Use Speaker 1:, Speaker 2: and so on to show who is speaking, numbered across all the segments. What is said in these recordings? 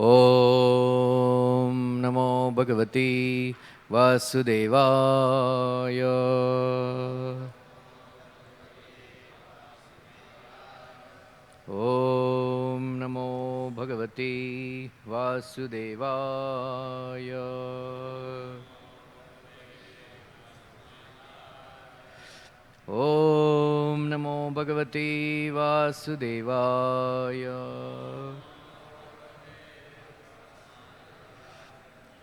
Speaker 1: ॐ नमो भगवते वासुदेवाय। ॐ नमो भगवते वासुदेवाय। ॐ नमो भगवते वासुदेवाय।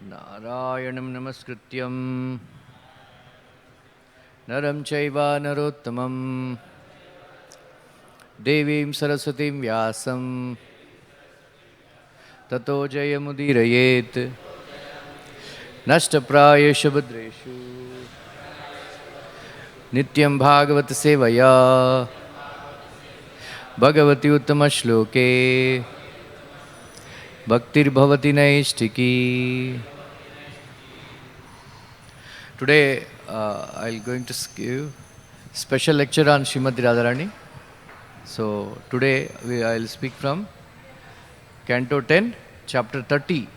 Speaker 1: नारायणं नमस्कृत्यं नरं चैव नरोत्तमं देवीं सरस्वतीं व्यासं ततो जयमुदीरयेत्। नष्टप्रायेषु भद्रेषु नित्यं भागवत सेवया भगवति उत्तमश्लोके भक्तिर्भवति नैष्टिकी. Today I'll going to give special lecture on Srimati Radharani. So today I'll speak from Canto 10, Chapter 30,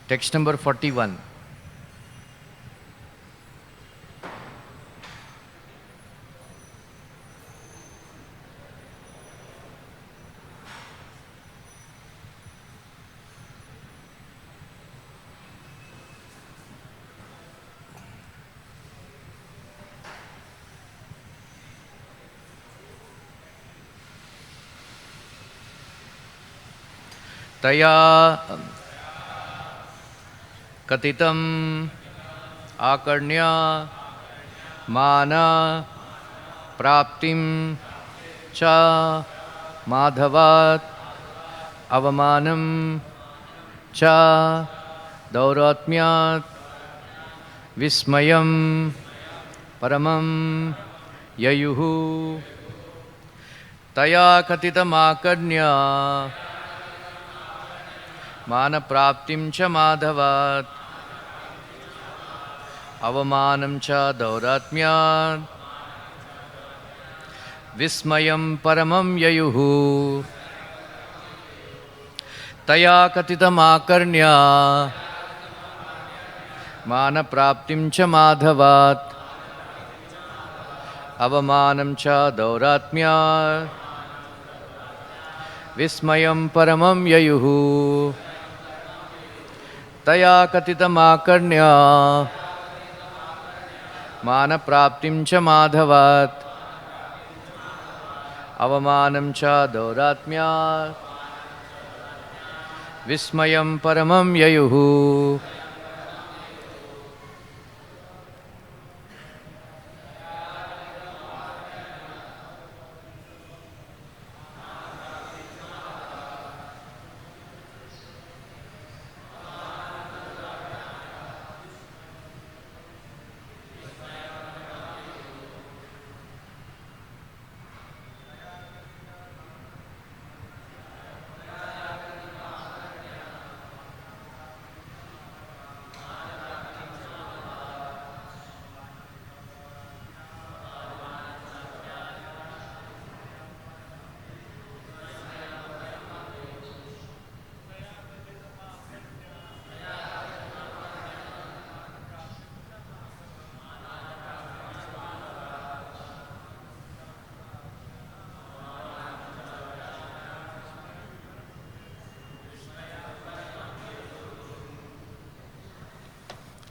Speaker 1: text number 41. तया कथितम् आकर्ण्य माना प्राप्तिं च माधवात् अवमानं च दौरात्म्यात् विस्मयं परमं ययुः. तया कथितमाकर्ण्य मानप्राप्तिं च माधवात् अवमानं च दौरात्म्यात् विस्मयं परमं ययुः. तया कथितमाकर्ण्य मानप्राप्तिं च माधवात् अवमानं च दौरात्म्यात् विस्मयं परमं ययुः. तया कथितमाकर्ण्य मानप्राप्तिं च माधवात् अवमानं च दौरात्म्यात् विस्मयं परमं ययुः.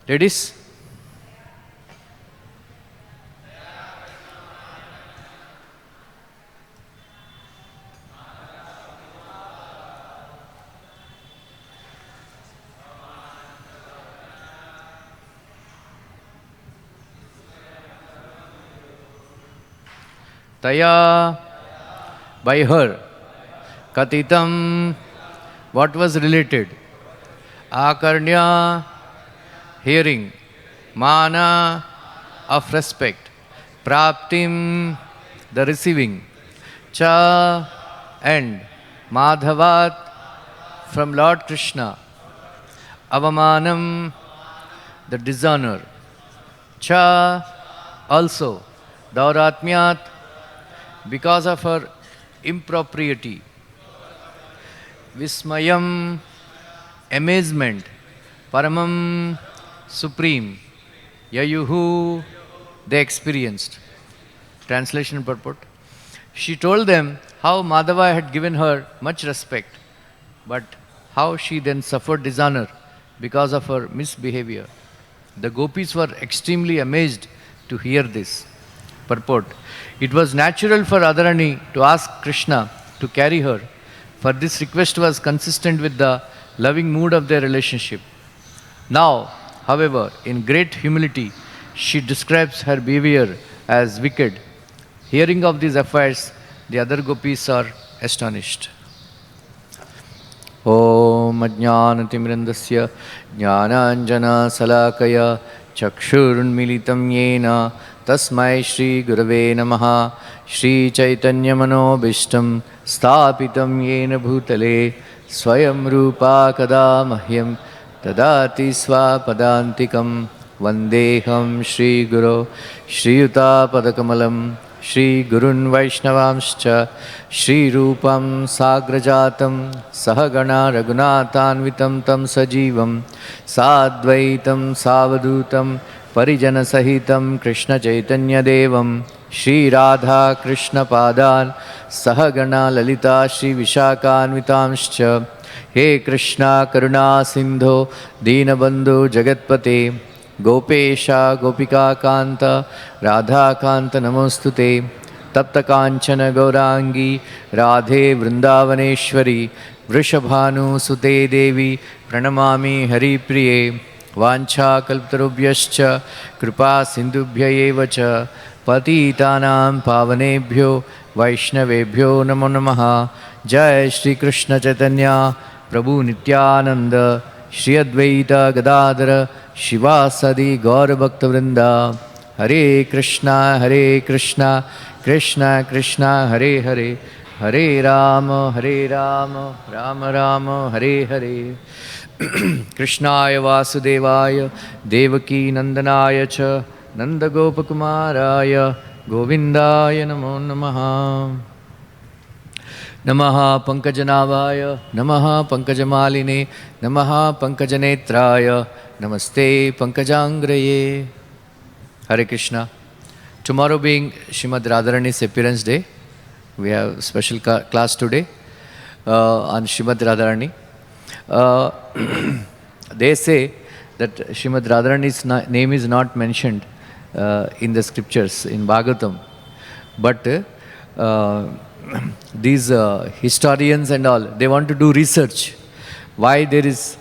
Speaker 1: Ladies, Taya, by her, Katitam, what was related, Akarnya, hearing, Mana, of respect, Praptim, the receiving, Cha, and Madhavat, from Lord Krishna, Avamanam, the dishonor, Cha, also, Dauratmyat, because of her impropriety, Vismayam, amazement, Paramam Supreme, Yayuhu, they experienced. Translation purport. She told them how Madhava had given her much respect, but how she then suffered dishonor because of her misbehavior. The gopis were extremely amazed to hear this. Purport. It was natural for Radharani to ask Krishna to carry her, for this request was consistent with the loving mood of their relationship. Now, however, in great humility, she describes her behavior as wicked. Hearing of these affairs, the other gopis are astonished. Om Ajnanatimirandasya Jnananjana Salakaya Chakshurunmilitam Yena Tasmai Shri Gurave Namaha Shri Chaitanya Manobishtam Sthapitam Yena Bhutale Swayam Rupa Kada Mahyam Tadati Swapadantikam Vandeham Shri Guru Shri Yuta Padakamalam Shri Gurun Vaishnavamscha Shri Rupam Sagrajatam Sahagana Raghunathanvitam Tam Sajivam Sadvaitam Savadutam Parijana Sahitam Krishna Chaitanya Devam Shri Radha Krishna Padan Sahagana Lalita Shri Vishakhanvitamscha He Krishna Karuna Sindho Deenabandhu Jagatpate Gopesha Gopika Kanta Radha Kanta Namostute Tapta Kanchana Gaurangi Radhe Vrindavaneshwari Vrishabhanu Sute Devi Pranamami Hari Priye Vancha Kalptarubhyascha Kripa Sindubhya Evacha Patitanam Pavanebhyo Vaishnavebhyo Namo Namaha Jai Shri Krishna Chaitanya Prabhu Nityananda Shri Advaita Gadadara Shivasadi Gaura Bhakta Vrinda Hare Krishna Krishna Krishna Hare Hare Hare Rama Rama Rama Hare Hare Krishnaya Vasudevaya Devaki Nandanaya Cha Nanda Gopakumaraya Govindaya Namo Namaha Namaha Pankajanavaya Namaha Pankajamaline Namaha Pankajanetraya Namaste Pankajangraye. Hare Krishna. Tomorrow being Srimad Radharani's appearance day, we have special class today on Srimad Radharani. They say that Srimad Radharani's name is not mentioned in the scriptures, in Bhagavatam. But these historians and all, they want to do research. Why it is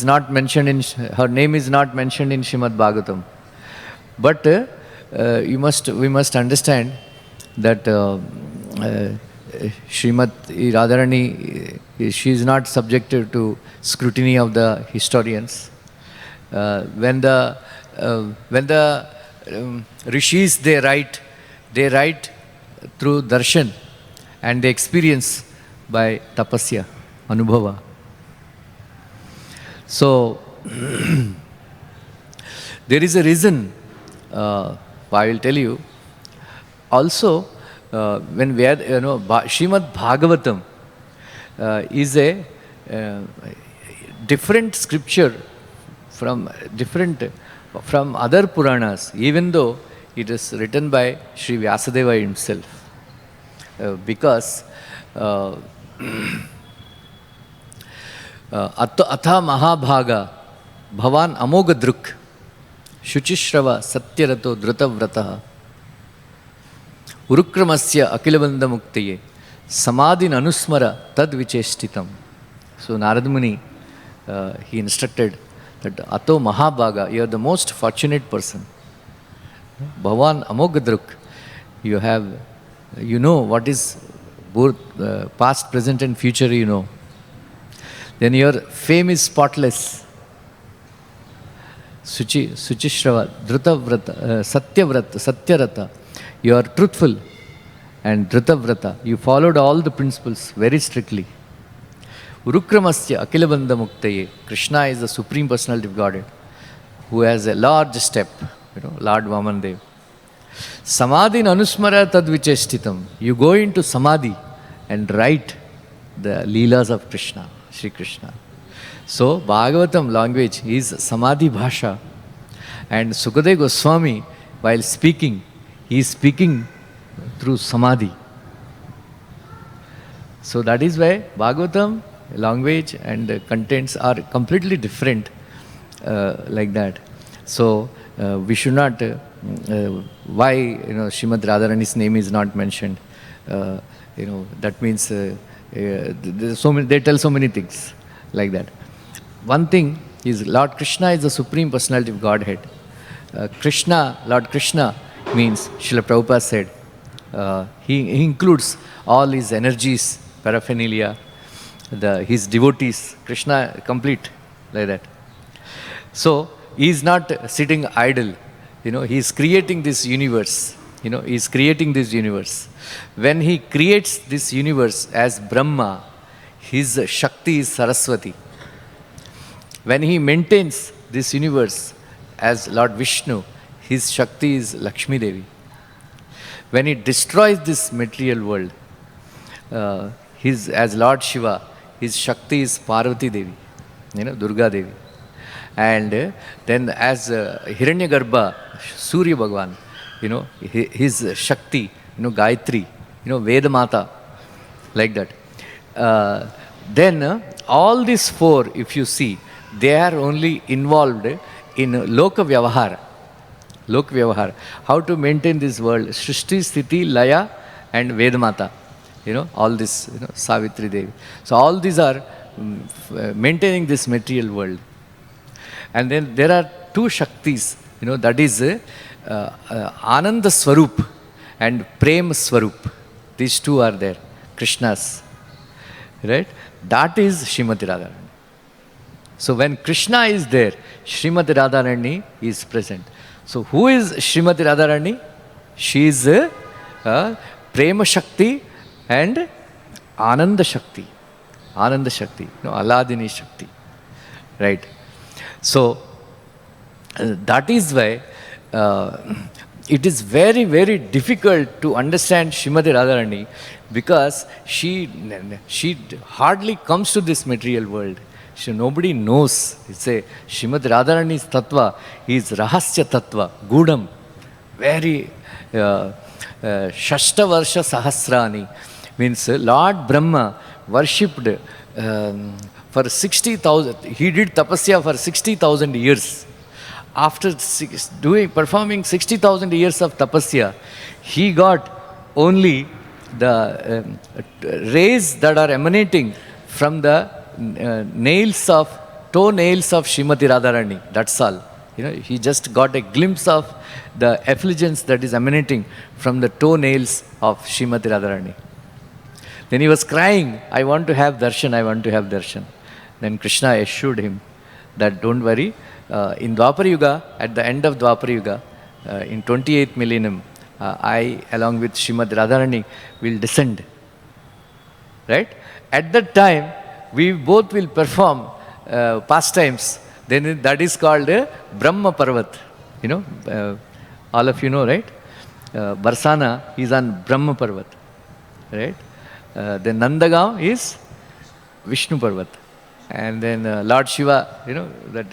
Speaker 1: not mentioned in, her name is not mentioned in Srimad Bhagavatam. But we must understand that Srimati Radharani, she is not subjected to scrutiny of the historians. When the rishis they write through darshan, and they experience by tapasya, anubhava. So there is a reason. I will tell you. Also, when we are, Srimad Bhagavatam is a different scripture from other Puranas, even though it is written by Sri Vyasadeva himself. Because Atha Mahabhaga Bhavan Amogadruk Shuchishrava Satyarato Drutavrataha Urukramasya Akilabandha Muktiye Samadhin Anusmara Tad Vichestitam. So Narad Muni, he instructed that Ato Mahabhaga, you are the most fortunate person. Bhavan Amogadruk, you know what is both past, present and future, you know. Then your fame is spotless. Suchishrava, Drutavrata, Satyarata. You are truthful. And Drutavrata, you followed all the principles very strictly. Urukramasya Akilabandha Muktaye. Krishna is the Supreme Personality of Godhead, who has a large step, Lord Vamandev. Samadhin Anusmara Tadvichestitam. You go into Samadhi and write the Leelas of Krishna, Sri Krishna. So Bhagavatam language is Samadhi Bhasha. And Sukadeva Goswami, while speaking, he is speaking through Samadhi. So that is why Bhagavatam language and contents are completely different like that. So we should not, why Srimad Radharani's name is not mentioned. That means there's so many, they tell so many things like that. One thing is Lord Krishna is the Supreme Personality of Godhead. Krishna, Lord Krishna means, Srila Prabhupada said, he includes all his energies, paraphernalia, his devotees, Krishna complete like that. So he is not sitting idle, he is creating this universe, he is creating this universe. When he creates this universe as Brahma, his Shakti is Saraswati. When he maintains this universe as Lord Vishnu, his Shakti is Lakshmi Devi. When he destroys this material world, as Lord Shiva, his Shakti is Parvati Devi, Durga Devi. And then as Hiranyagarbha, Surya Bhagavan, his Shakti, Gayatri, Veda Mata, like that. Then all these four, if you see, they are only involved in Loka Vyavahara. Loka Vyavahara. How to maintain this world. Srishti, Sthiti, Laya and Vedamata. All this, Savitri Devi. So all these are maintaining this material world. And then there are two Shaktis, that is Ananda Swarup and Prem Swarup. These two are there, Krishna's. Right? That is Srimati Radharani. So when Krishna is there, Srimati Radharani is present. So who is Srimati Radharani? She is Prema Shakti and Ananda Shakti. Ananda Shakti, Aladini Shakti. Right? So that is why it is very, very difficult to understand Srimati Radharani, because she hardly comes to this material world. Nobody knows. It's a Srimati Radharani's tattva is Rahasya tattva, Gudam. Very Shashta Varsha Sahasrani. Means Lord Brahma worshipped for 60,000. He did tapasya for 60,000 years. After performing 60,000 years of tapasya, he got only the rays that are emanating from the toe nails of Srimati Radharani. That's all. He just got a glimpse of the effulgence that is emanating from the toe nails of Srimati Radharani. Then he was crying, I want to have darshan, I want to have darshan. Then Krishna assured him that don't worry, in Dwapara Yuga, at the end of Dwapara Yuga, in 28th millennium, I along with Srimati Radharani will descend. Right? At that time, we both will perform pastimes. Then that is called Brahma Parvat. All of you know, right? Barsana is on Brahma Parvat. Right? Then Nandagaon is Vishnu Parvat. And then Lord Shiva, that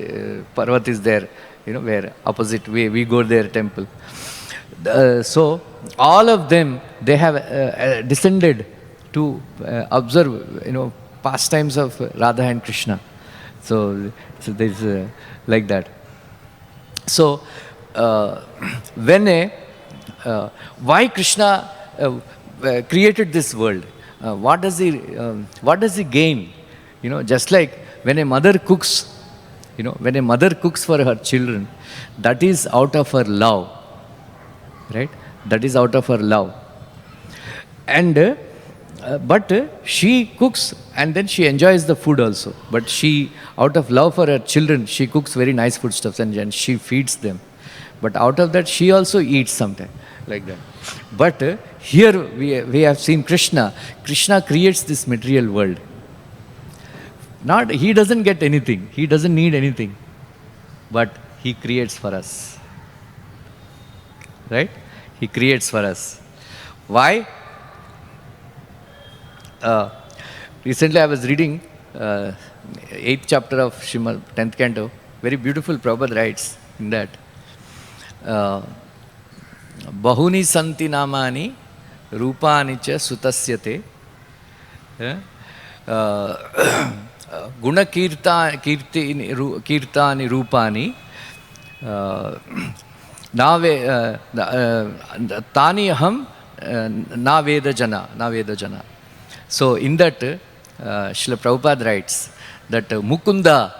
Speaker 1: Parvat is there, where opposite way we go there temple. So all of them, they have descended to observe, pastimes of Radha and Krishna. So there's like that. So why Krishna created this world? What does he gain? Just like when a mother cooks, when a mother cooks for her children, that is out of her love. Right? That is out of her love. And but she cooks and then she enjoys the food also. But she, out of love for her children, she cooks very nice foodstuffs and she feeds them. But out of that, she also eats sometimes, like that. But here we have seen Krishna. Krishna creates this material world. He doesn't get anything. He doesn't need anything. But he creates for us. Right? He creates for us. Why? Recently I was reading 8th chapter of Srimad, 10th canto, very beautiful Prabhupada writes in that, Bahuni santi namani rupani cha sutasyate guna kirtani rupani tani aham na veda jana. So in that, Srila Prabhupada writes that Mukunda,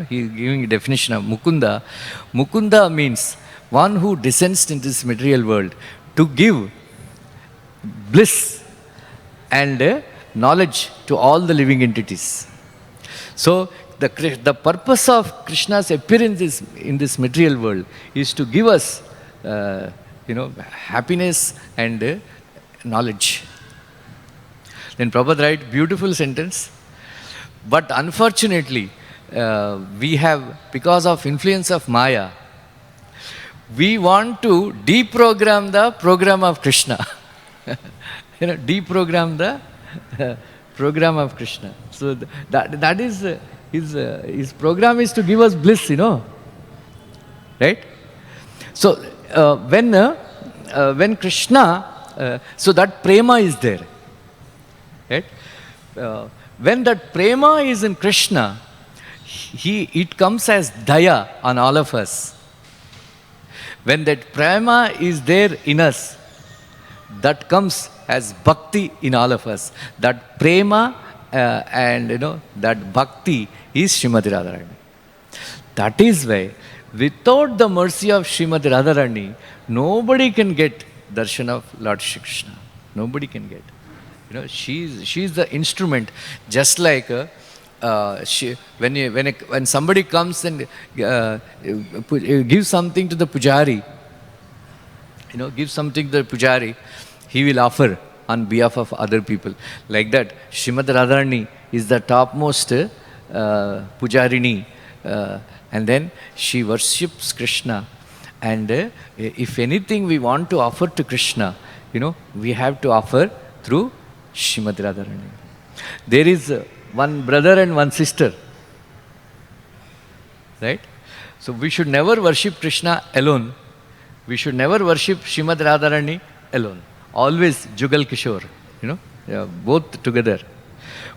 Speaker 1: he is giving a definition of Mukunda. Mukunda means one who descends into this material world to give bliss and knowledge to all the living entities. So the purpose of Krishna's appearance in this material world is to give us, happiness and knowledge. Then Prabhupada writes, beautiful sentence. But unfortunately, we have, because of influence of Maya, we want to deprogram the program of Krishna. Deprogram the program of Krishna. So that is his program is to give us bliss, right? So when Krishna, so that prema is there, right? When that prema is in Krishna, it comes as daya on all of us. When that prema is there in us, that comes as bhakti in all of us. That prema and that bhakti is Srimati Radharani. That is why without the mercy of Srimati Radharani, nobody can get darshan of Lord Shri Krishna. Nobody can get. She's the instrument. Just like when somebody comes and gives something to the pujari, gives something to the pujari, he will offer on behalf of other people. Like that, Srimati Radharani is the topmost pujarini, and then she worships Krishna. And if anything we want to offer to Krishna, we have to offer through Srimati Radharani. There is one brother and one sister, right? So we should never worship Krishna alone. We should never worship Srimati Radharani alone. Always Jugal Kishore, both together.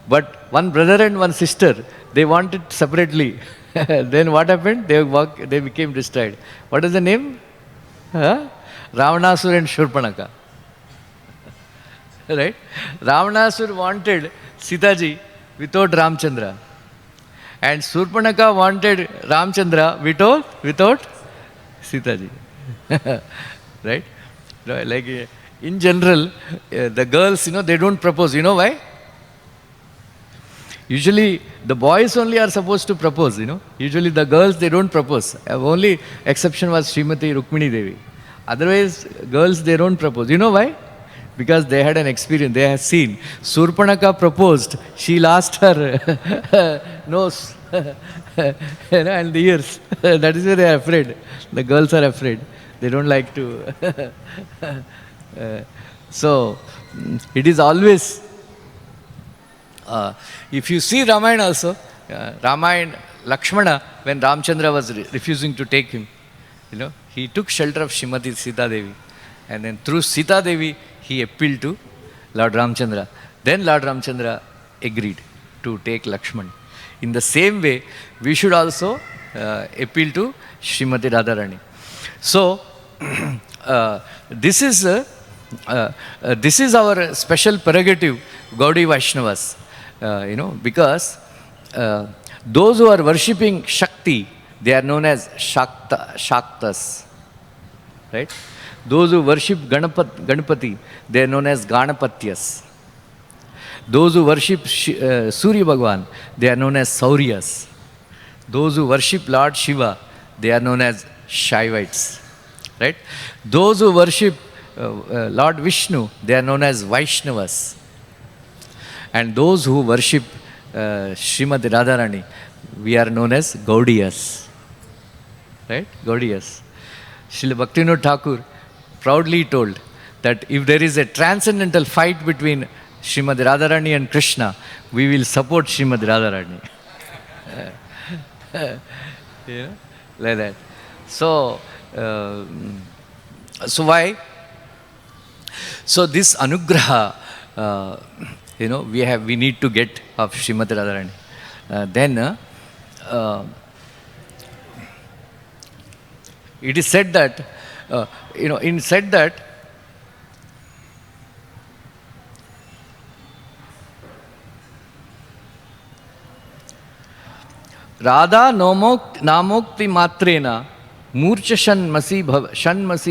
Speaker 1: But one brother and one sister, they wanted separately. Then what happened? They became destroyed. What is the name? Ravanasur and Shurpanaka. Right? Ravanasur wanted Sitaji without Ramchandra. And Surpanaka wanted Ramchandra without Sitaji. Right? Like in general, the girls, they don't propose. You know why? Usually the boys only are supposed to propose, Usually the girls, they don't propose. Only exception was Srimati Rukmini Devi. Otherwise, girls, they don't propose. You know why? Because they had an experience. They have seen. Surpanaka proposed. She lost her nose and the ears. That is why they are afraid. The girls are afraid. They don't like to. So, it is always. If you see Ramayana also, Ramayana, Lakshmana, when Ramchandra was refusing to take him, he took shelter of Srimati Sita Devi. And then through Sita Devi, he appealed to Lord Ramchandra. Then Lord Ramchandra agreed to take Lakshman. In the same way, we should also appeal to Srimati Radharani. So, this is our special prerogative, Gaudiya Vaishnavas. Because those who are worshipping Shakti, they are known as Shaktas. Right? Those who worship Ganapati, they are known as Ganapatyas. Those who worship Surya Bhagavan, they are known as Sauryas. Those who worship Lord Shiva, they are known as Shaivites. Right? Those who worship Lord Vishnu, they are known as Vaishnavas. And those who worship Srimati Radharani, we are known as Gaudiyas. Right? Gaudiyas. Srila Bhaktivinoda Thakur proudly told that if there is a transcendental fight between Srimati Radharani and Krishna, we will support Srimati Radharani. You know, like that. So, so why? So this anugraha, we need to get of Srimati Radharani. Then it is said that, Radha namokti matrena murcha shanmasi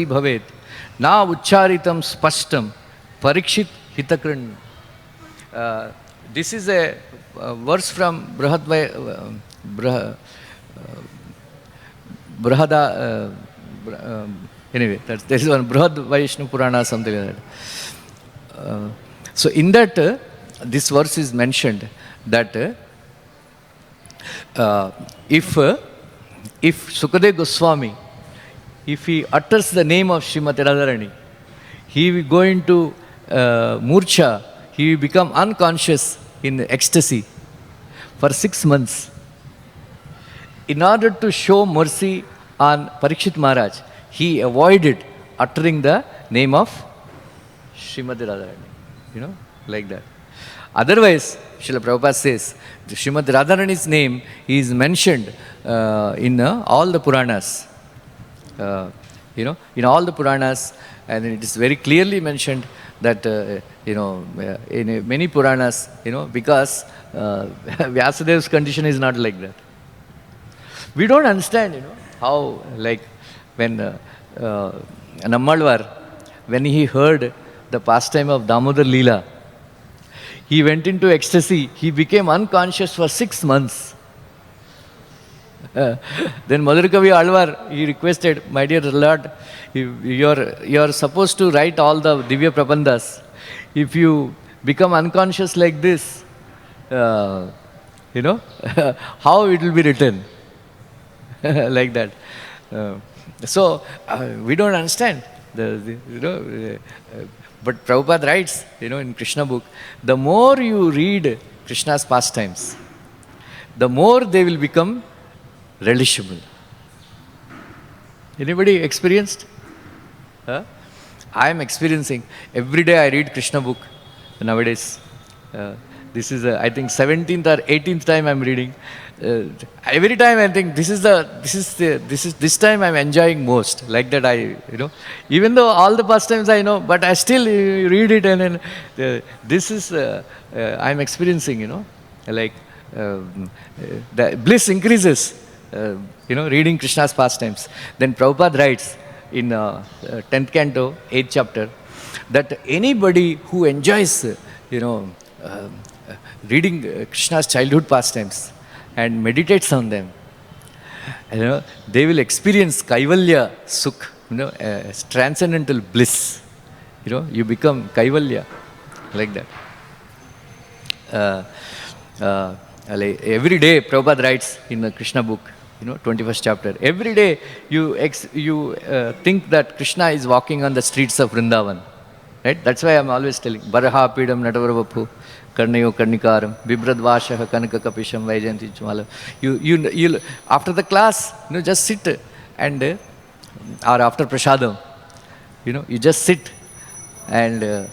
Speaker 1: bhavet na uchcharitam spashtam parikshit hitakran. This is a verse from anyway, there is one Brihad Vaishnu Purana, something like that. So in that, this verse is mentioned that if Sukadeva Goswami, if he utters the name of Srimati Radharani, he will go into murcha, he will become unconscious in ecstasy for 6 months. In order to show mercy on Parikshit Maharaj, he avoided uttering the name of Srimati Radharani, like that. Otherwise, Srila Prabhupada says, the Srimati Radharani's name is mentioned in all the Puranas. In all the Puranas, and it is very clearly mentioned that, in many Puranas, because Vyasadev's condition is not like that. We don't understand, how, like, when Nammalvar, when he heard the pastime of Damodar Leela, he went into ecstasy, he became unconscious for 6 months. Then Madhurakavi Alvar, he requested, my dear Lord, you are supposed to write all the Divya Prabandhas. If you become unconscious like this, how it will be written? Like that. So, we don't understand. But Prabhupada writes, in Krishna book, the more you read Krishna's pastimes, the more they will become relishable. Anybody experienced? I am experiencing. Every day I read Krishna book nowadays. This is, I think, 17th or 18th time I am reading. Every time I think this time I am enjoying most. Like that even though all the pastimes I know, but I still read it, and then this is I am experiencing. Like the bliss increases. Reading Krishna's pastimes. Then Prabhupada writes in 10th canto, 8th chapter, that anybody who enjoys, reading Krishna's childhood pastimes and meditates on them, they will experience Kaivalya Sukh, transcendental bliss. You become Kaivalya, like that. Every day, Prabhupada writes in the Krishna book, 21st chapter, every day you think that Krishna is walking on the streets of Vrindavan. Right? That's why I'm always telling, Baraha Pidam Natavaravapu, Karnayo Karnikaram, Bibradvashaha Kanaka Kapisham Vaijanti Chumala. You after the class, just sit and, or after Prasadam, you just sit and,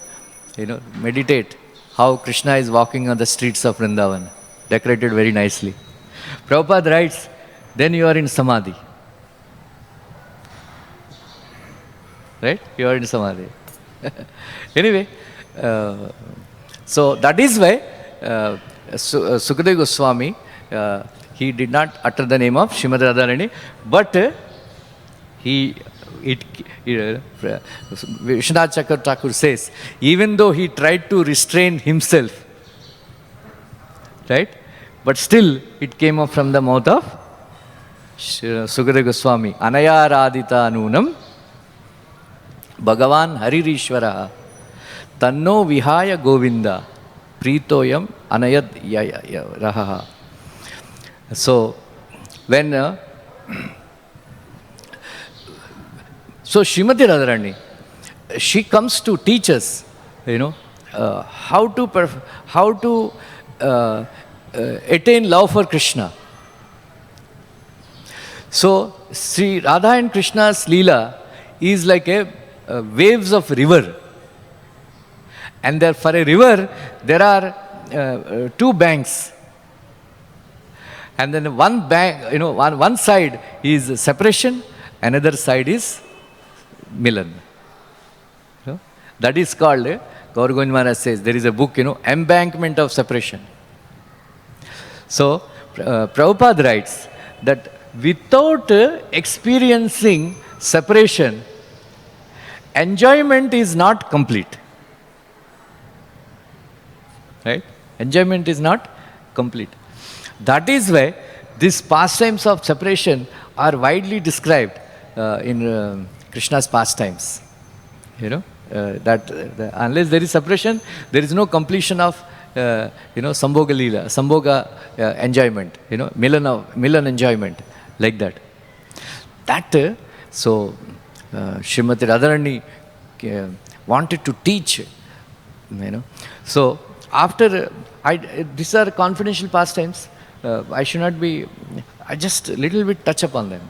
Speaker 1: meditate how Krishna is walking on the streets of Vrindavan, decorated very nicely. Prabhupada writes, then you are in Samadhi. Right? You are in Samadhi. Anyway, so that is why Sukadeva Goswami, he did not utter the name of Srimati Radharani, but Vishwanath Chakravarti Thakur says, even though he tried to restrain himself, right? But still, it came up from the mouth of Sukadeva Goswami. Anaya radita anunam Bhagavan Haririshwara Tanno Vihaya Govinda Pritoyam Anayad Raha. So, when so Srimati Radharani, she comes to teach us, how to attain love for Krishna. So, Sri Radha and Krishna's Leela is like a waves of river. And there, for a river, there are two banks. And then one bank, one side is separation, another side is Milan. That is called, Gaur Govind Maharaj says, there is a book, Embankment of Separation. So, Prabhupada writes that without experiencing separation, enjoyment is not complete. Right? Enjoyment is not complete. That is why these pastimes of separation are widely described in Krishna's pastimes. Unless there is separation, there is no completion of Sambhoga Leela, Sambhoga enjoyment, Milan enjoyment, like that. So Srimati Radharani wanted to teach, So after, these are confidential pastimes, I should not be, I just a little bit touch upon them.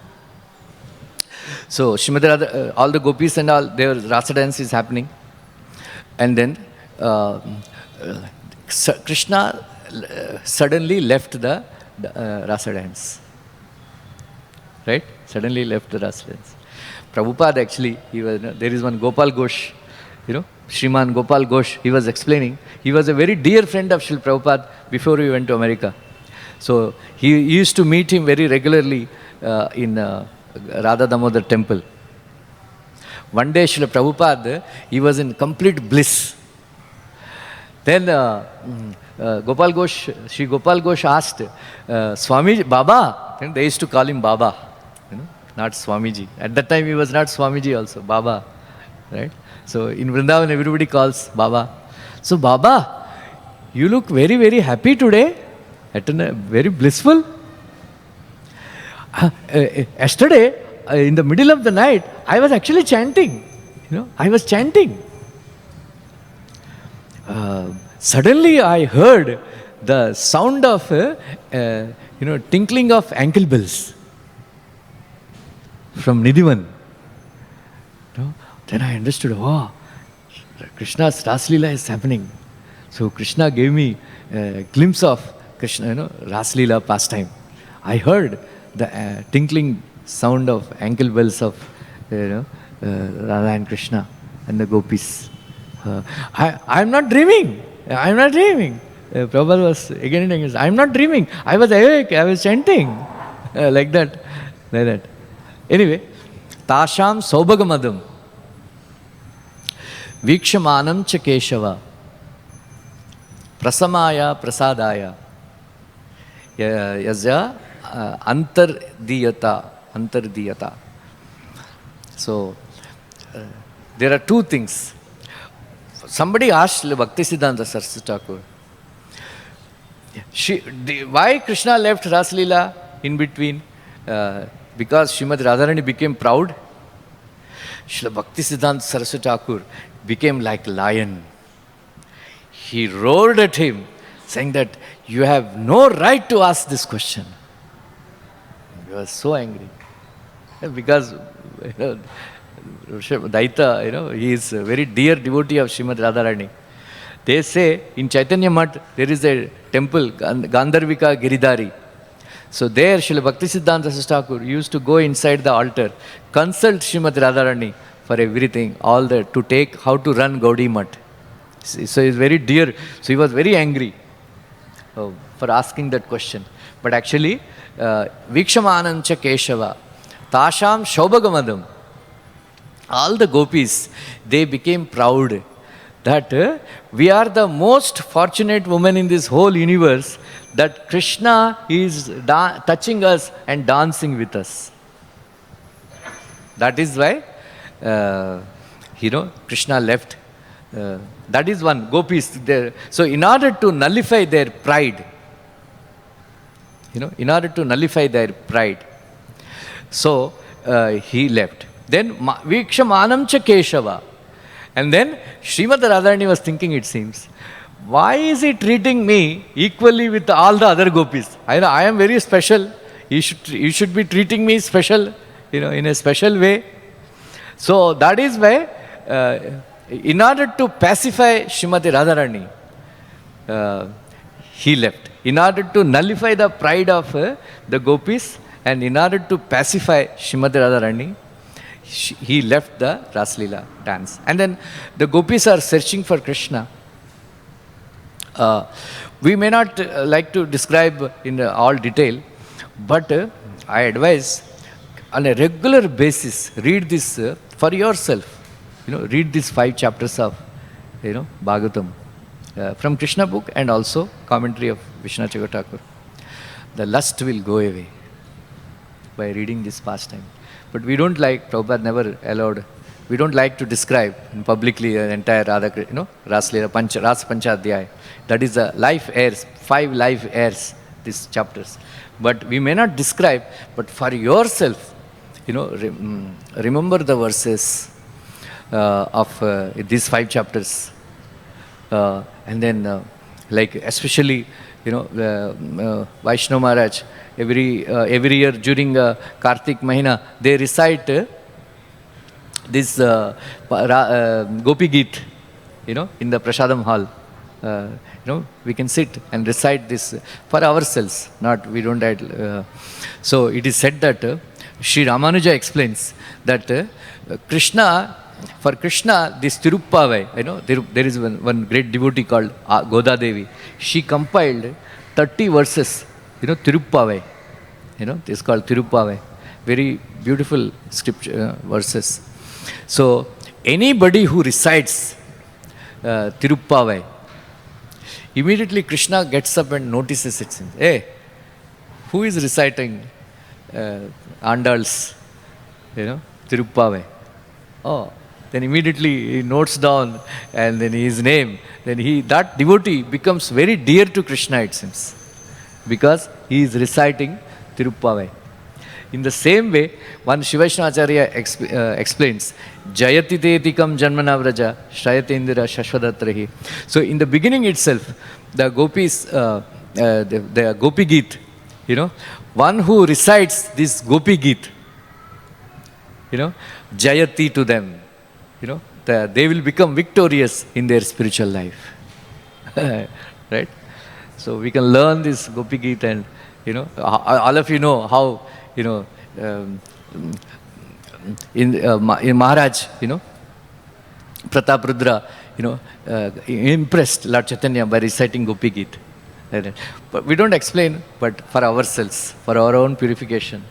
Speaker 1: So Srimati Radha, all the gopis and all, their rasa dance is happening. And then Krishna suddenly left the rasa dance. Right? Suddenly left the rasa dance. Prabhupada actually, there is one Gopal Ghosh, Shriman Gopal Ghosh, he was explaining. He was a very dear friend of Srila Prabhupada before he went to America. So he used to meet him very regularly in Radha Damodar temple. One day Srila Prabhupada, he was in complete bliss. Then Gopal Ghosh, Sri Gopal Ghosh asked, Swamiji, Baba, and they used to call him Baba, not Swamiji. At that time he was not Swamiji also, Baba, right? So in Vrindavan everybody calls Baba. So Baba, you look very, very happy today, very blissful. Yesterday, in the middle of the night, I was actually chanting. I was chanting. Suddenly I heard the sound of, tinkling of ankle bells from Nidhivan. Then I understood, Krishna's Raslila is happening. So Krishna gave me a glimpse of Krishna, Raslila pastime. I heard the tinkling sound of ankle bells of Radha and Krishna and the gopis. I am not dreaming. I am not dreaming. Prabhupada was again and again, I am not dreaming. I was awake. I was chanting. Like that. Anyway, Tasham Saubhagamadam Vikshamanam cha Keshava Prasamaya Prasadaya Yazya Antardiyata. So, there are two things. Somebody asked Bhaktisiddhanta Saraswati Thakur, why Krishna left Raslila in between? Because Srimati Radharani became proud. Srila Bhaktisiddhanta Saraswati Thakur became like a lion. He roared at him, saying that you have no right to ask this question. He was so angry. Because Daita, he is a very dear devotee of Srimati Radharani. They say in Chaitanya Mat there is a temple, Gandharvika Giridhari. So there Srila Bhaktisiddhanta Saraswati Thakur used to go inside the altar, consult Srimati Radharani for everything, to take how to run Gaudiya Mat. So he's very dear. So he was very angry for asking that question. But actually, Vikshamanam cha Keshava, Tasham Saubhagamadam. All the gopis, they became proud that we are the most fortunate women in this whole universe, that Krishna is touching us and dancing with us. That is why, Krishna left. That is one, gopis. So in order to nullify their pride, so he left. Then Vikshamanam cha Keshava. And then Srimati Radharani was thinking, it seems, why is he treating me equally with all the other gopis? I am very special. You should be treating me special, in a special way. So that is why, in order to pacify Srimati Radharani, he left. In order to nullify the pride of the gopis, and in order to pacify Srimati Radharani, he left the Raslila dance. And then the gopis are searching for Krishna. We may not like to describe in all detail, but I advise on a regular basis, read this for yourself. Read these 5 chapters of, Bhagavatam from Krishna book, and also commentary of Vishwanath Chakravarti Thakur. The lust will go away by reading this pastime. But we don't like, Prabhupada never allowed, we don't like to describe publicly the entire Raslila Ras Panchadhyaya. That is the life heirs, 5 life heirs, these chapters. But we may not describe, but for yourself, remember the verses of these 5 chapters. And then, like especially, Vaishnava Maharaj, every year during Kartik Mahina, they recite this Gopi Geet, in the Prasadam hall. We can sit and recite this for ourselves, we don't add. So it is said that Sri Ramanuja explains that for Krishna, this Tiruppavai, there is one great devotee called Goda Devi. She compiled 30 verses, Tiruppavai. This is called Tiruppavai. Very beautiful scripture verses. So anybody who recites Tiruppavai, immediately Krishna gets up and notices it. Hey, who is reciting Andals, Tiruppavai? Oh, then immediately he notes down, and then his name. Then that devotee becomes very dear to Krishna, it seems, because he is reciting Tiruppavai. In the same way, one Shivaishnacharya explains, Jayati Tetikam Janmana Vraja, Shrayate Indira Shashwadatrahi. So in the beginning itself, the gopis, the Gopi Geet, one who recites this Gopi Geet, Jayati to them, they will become victorious in their spiritual life. Right? So we can learn this Gopi Geet, and, all of you know how, in Maharaj, Pratap Rudra, impressed Lord Chaitanya by reciting Gopi Geet. But we don't explain, but for ourselves, for our own purification,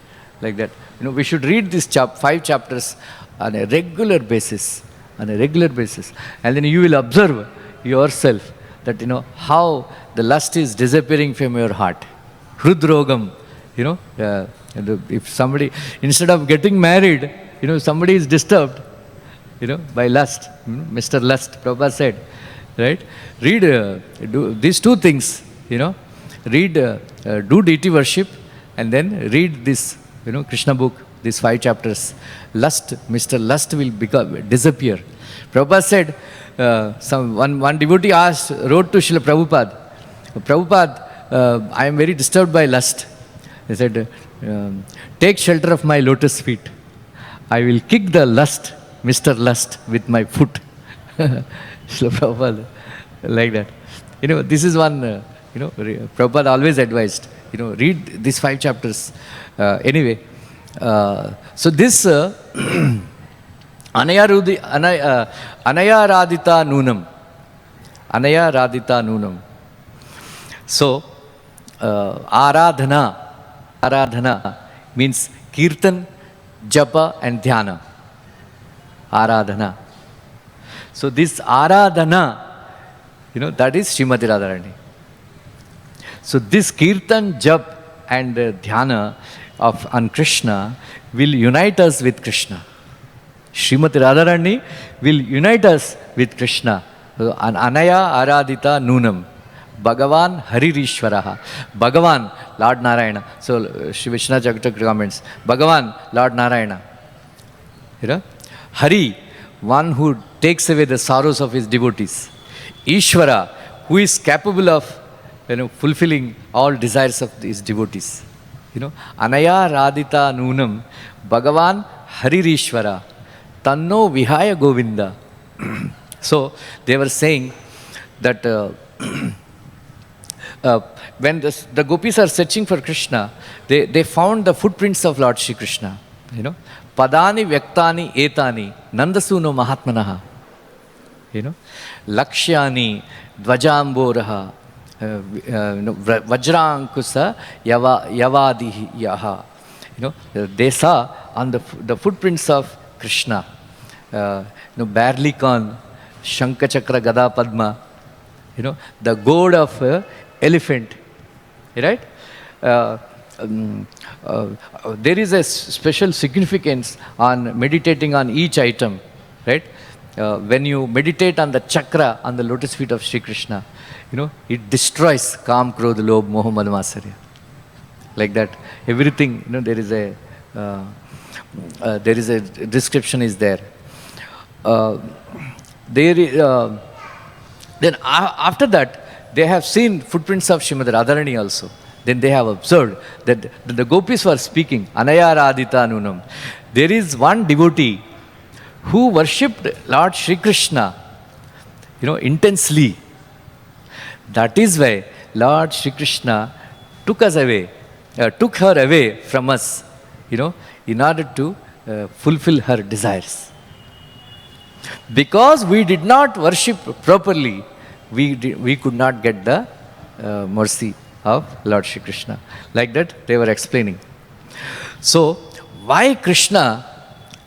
Speaker 1: like that. We should read these 5 chapters on a regular basis, and then you will observe yourself that, how the lust is disappearing from your heart. Hrudrogam, if somebody, instead of getting married, somebody is disturbed, by lust, Mr. Lust, Prabhupada said, right? Read, do these 2 things, read, do deity worship, and then read this, Krishna book, these 5 chapters. Lust, Mr. Lust will disappear. Prabhupada said, one devotee wrote to Srila Prabhupada, I am very disturbed by lust. He said, take shelter of my lotus feet. I will kick the lust, Mr. Lust, with my foot. Srila Prabhupada, like that. This is one, Prabhupada always advised, read these 5 chapters. Anyway, so this Anaya Radita Nunam. So, Aradhana means Kirtan, Japa and Dhyana. Aradhana. So this Aradhana, that is Srimati Radharani. So this Kirtan, Jap and Dhyana on Krishna will unite us with Krishna. Srimati Radharani will unite us with Krishna. So, Anaya Aradita Nunam. Bhagavan Haririshwaraha. Bhagavan, Lord Narayana. So, Shri Vishwanath Chakravarti comments, Bhagavan, Lord Narayana. Hari, one who takes away the sorrows of his devotees. Ishvara, who is capable of fulfilling all desires of his devotees. Anaya Radita Nunam Bhagavan Haririshvara Tanno Vihaya Govinda. So they were saying that when the gopis are searching for Krishna, they found the footprints of Lord Shri Krishna. Padani Vyaktani Etani Nandasuno Mahatmanaha. Lakshyani Dvajamboraha Vajrankusa Yavadi Yaha. They saw on the footprints of Krishna, Barlikon, Shankachakra Gada Padma, the gourd of elephant, right? There is a special significance on meditating on each item, right? When you meditate on the chakra on the lotus feet of Sri Krishna, it destroys Kam, Krodh, Lobh, Moha, Mad, Matsarya. Like that, everything, there is a description is there. Then after that, they have seen footprints of Srimati Radharani also. Then they have observed that the gopis were speaking, Anaya Radita Nunam. There is one devotee who worshipped Lord Shri Krishna, intensely. That is why Lord Shri Krishna took her away from us, in order to fulfill her desires. Because we did not worship properly, we could not get the mercy of Lord Shri Krishna. Like that, they were explaining. So, why Krishna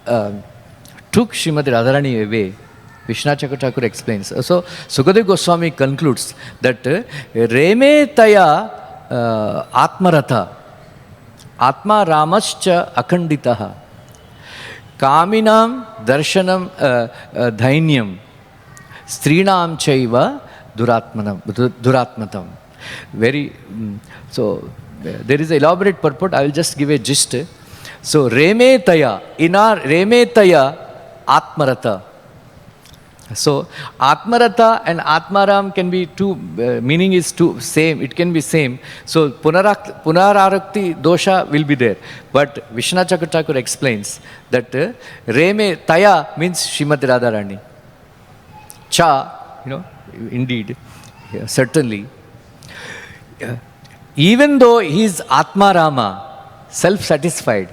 Speaker 1: took Srimati Radharani away, Vishnu Thakur explains. So, Sukadeva Goswami concludes that Reme Taya Atmarata Atma Ramascha Akhanditaha Kaminam Darshanam Dhainyam Strinam Chaiva Duratmatam. So, there is an elaborate purport. I will just give a gist. So, Reme Taya, in our Reme Taya Atmarata. So, Atmarata and Atmaram can be two, meaning is two, same, it can be same. So, Punararakti dosha will be there. But Vishnu Thakur explains that Reme Taya means Srimati Radharani. Cha, indeed, certainly. Even though he is Atmarama, self-satisfied,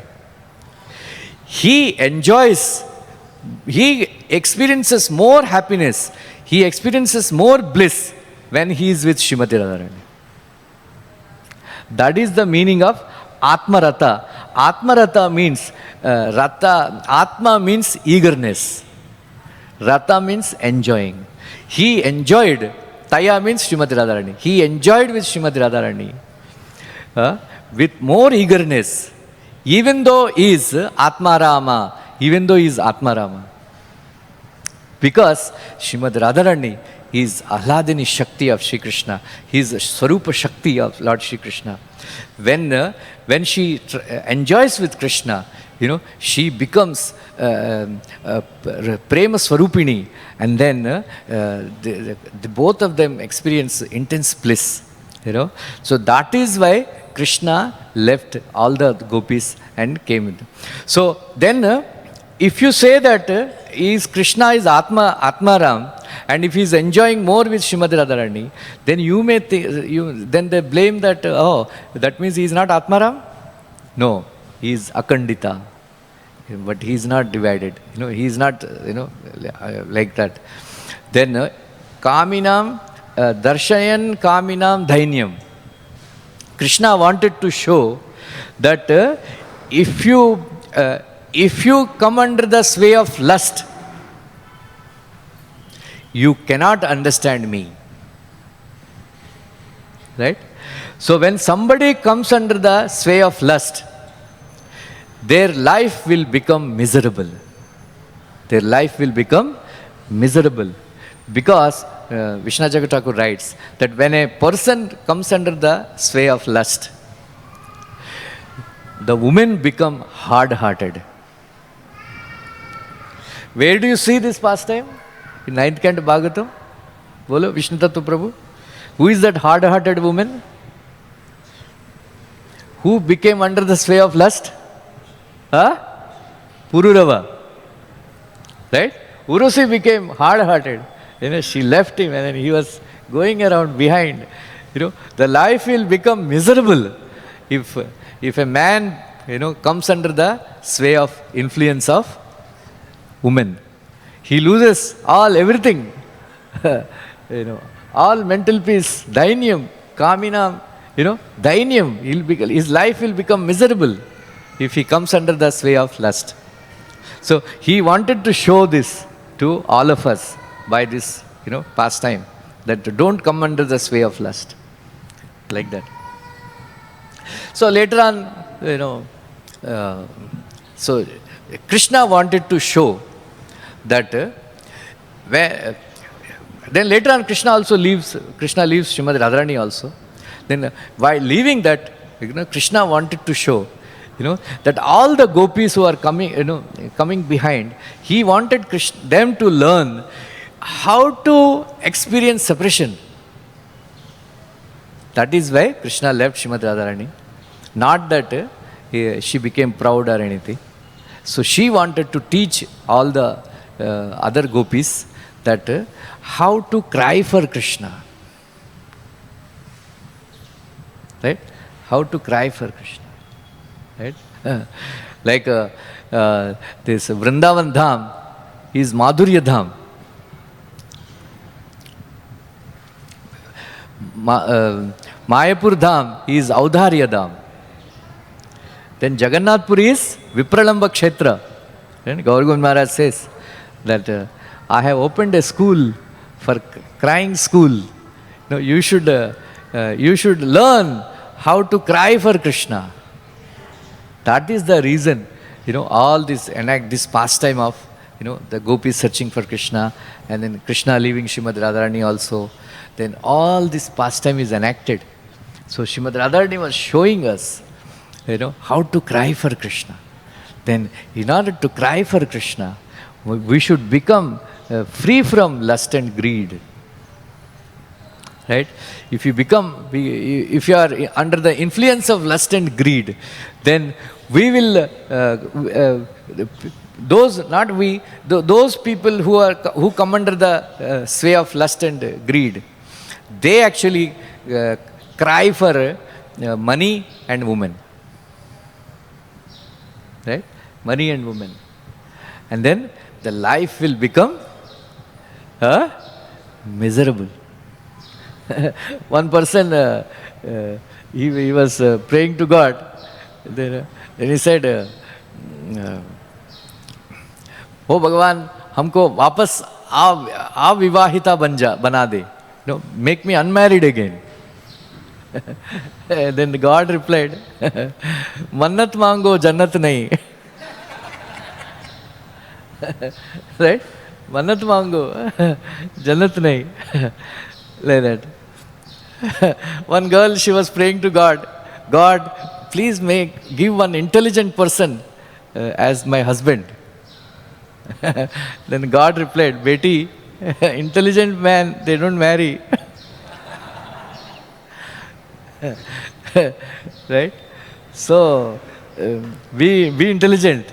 Speaker 1: he experiences more happiness, he experiences more bliss when he is with Srimati Radharani. That is the meaning of Atmarata. Atmarata means, Atma means eagerness. Rata means enjoying. He enjoyed, Taya means Srimati Radharani. He enjoyed with Srimati Radharani with more eagerness, even though he is Atmarama. Because Srimati Radharani is Ahladini Shakti of Sri Krishna. He is Swarupa Shakti of Lord Sri Krishna. When she enjoys with Krishna, she becomes Prema Swarupini, and then the both of them experience intense bliss. So that is why Krishna left all the gopis and came in. So then, if you say that Krishna is Atmaram, and if he is enjoying more with Srimati Radharani, then you may then they blame that, that means he is not Atmaram? No, he is Akhandita. But he is not divided. He is not, like that. Then, Kaminam, Darshayan Kaminam Dhainyam. Krishna wanted to show that if you come under the sway of lust, you cannot understand me. Right? So when somebody comes under the sway of lust, their life will become miserable. Their life will become miserable. Because Vishnu Thakur writes that when a person comes under the sway of lust, the women become hard-hearted. Where do you see this pastime? In 9th canto Bhagavatam? Bolo, Vishnu Tattva Prabhu. Who is that hard-hearted woman? Who became under the sway of lust? Huh? Pururava. Right? Urusi became hard-hearted. She left him and then he was going around behind. The life will become miserable if a man, comes under the sway of influence of woman. He loses everything. All mental peace, dainyam, kaminam, dainyam. His life will become miserable if he comes under the sway of lust. So he wanted to show this to all of us by this, pastime, that don't come under the sway of lust. Like that. So later on, so Krishna wanted to show that then later on Krishna leaves Srimati Radharani also. Then while leaving that, Krishna wanted to show, that all the gopis who are coming behind, he wanted them to learn how to experience separation. That is why Krishna left Srimati Radharani. Not that she became proud or anything. So she wanted to teach all the other gopis that how to cry for Krishna. Right? How to cry for Krishna. Right? Like this Vrindavan Dham is Madhurya Dham. Mayapur Dham is Audharya Dham. Then Jagannath Puri is Vipralamba Kshetra. Then Gaur Govind Maharaj says that I have opened a school for crying school. You should learn how to cry for Krishna. That is the reason, all this enact this pastime of, the gopis searching for Krishna, and then Krishna leaving Srimati Radharani also. Then all this pastime is enacted. So Srimati Radharani was showing us, how to cry for Krishna. Then in order to cry for Krishna, we should become free from lust and greed. Right? If you are under the influence of lust and greed, then we will, those people who come under the sway of lust and greed, they actually cry for money and women. Right? Money and women. And then the life will become miserable. One person, he was praying to God. Then he said, "Oh Bhagavan, हमको वापस अविवाहिता बना दे. Make me unmarried again." Then God replied, "Mannat मांगो जन्नत नहीं." Right? Mannat मांगो जन्नत नहीं. Like that. One girl, she was praying to God, "God, please give one intelligent person as my husband." Then God replied, "Beti, intelligent man, they don't marry." Right? So, be intelligent,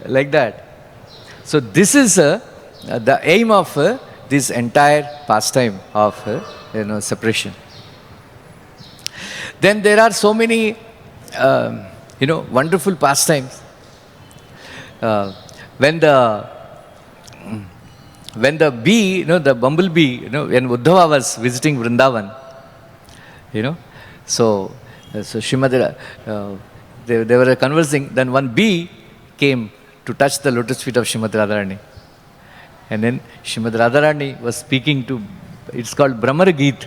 Speaker 1: like that. So this is the aim of this entire pastime of separation. Then there are so many wonderful pastimes. When the bee, the bumblebee, when Uddhava was visiting Vrindavan, so Srimati, they were conversing. Then one bee came to touch the lotus feet of Srimati Radharani. And then Srimati Radharani was speaking to, it's called Brahmaragit.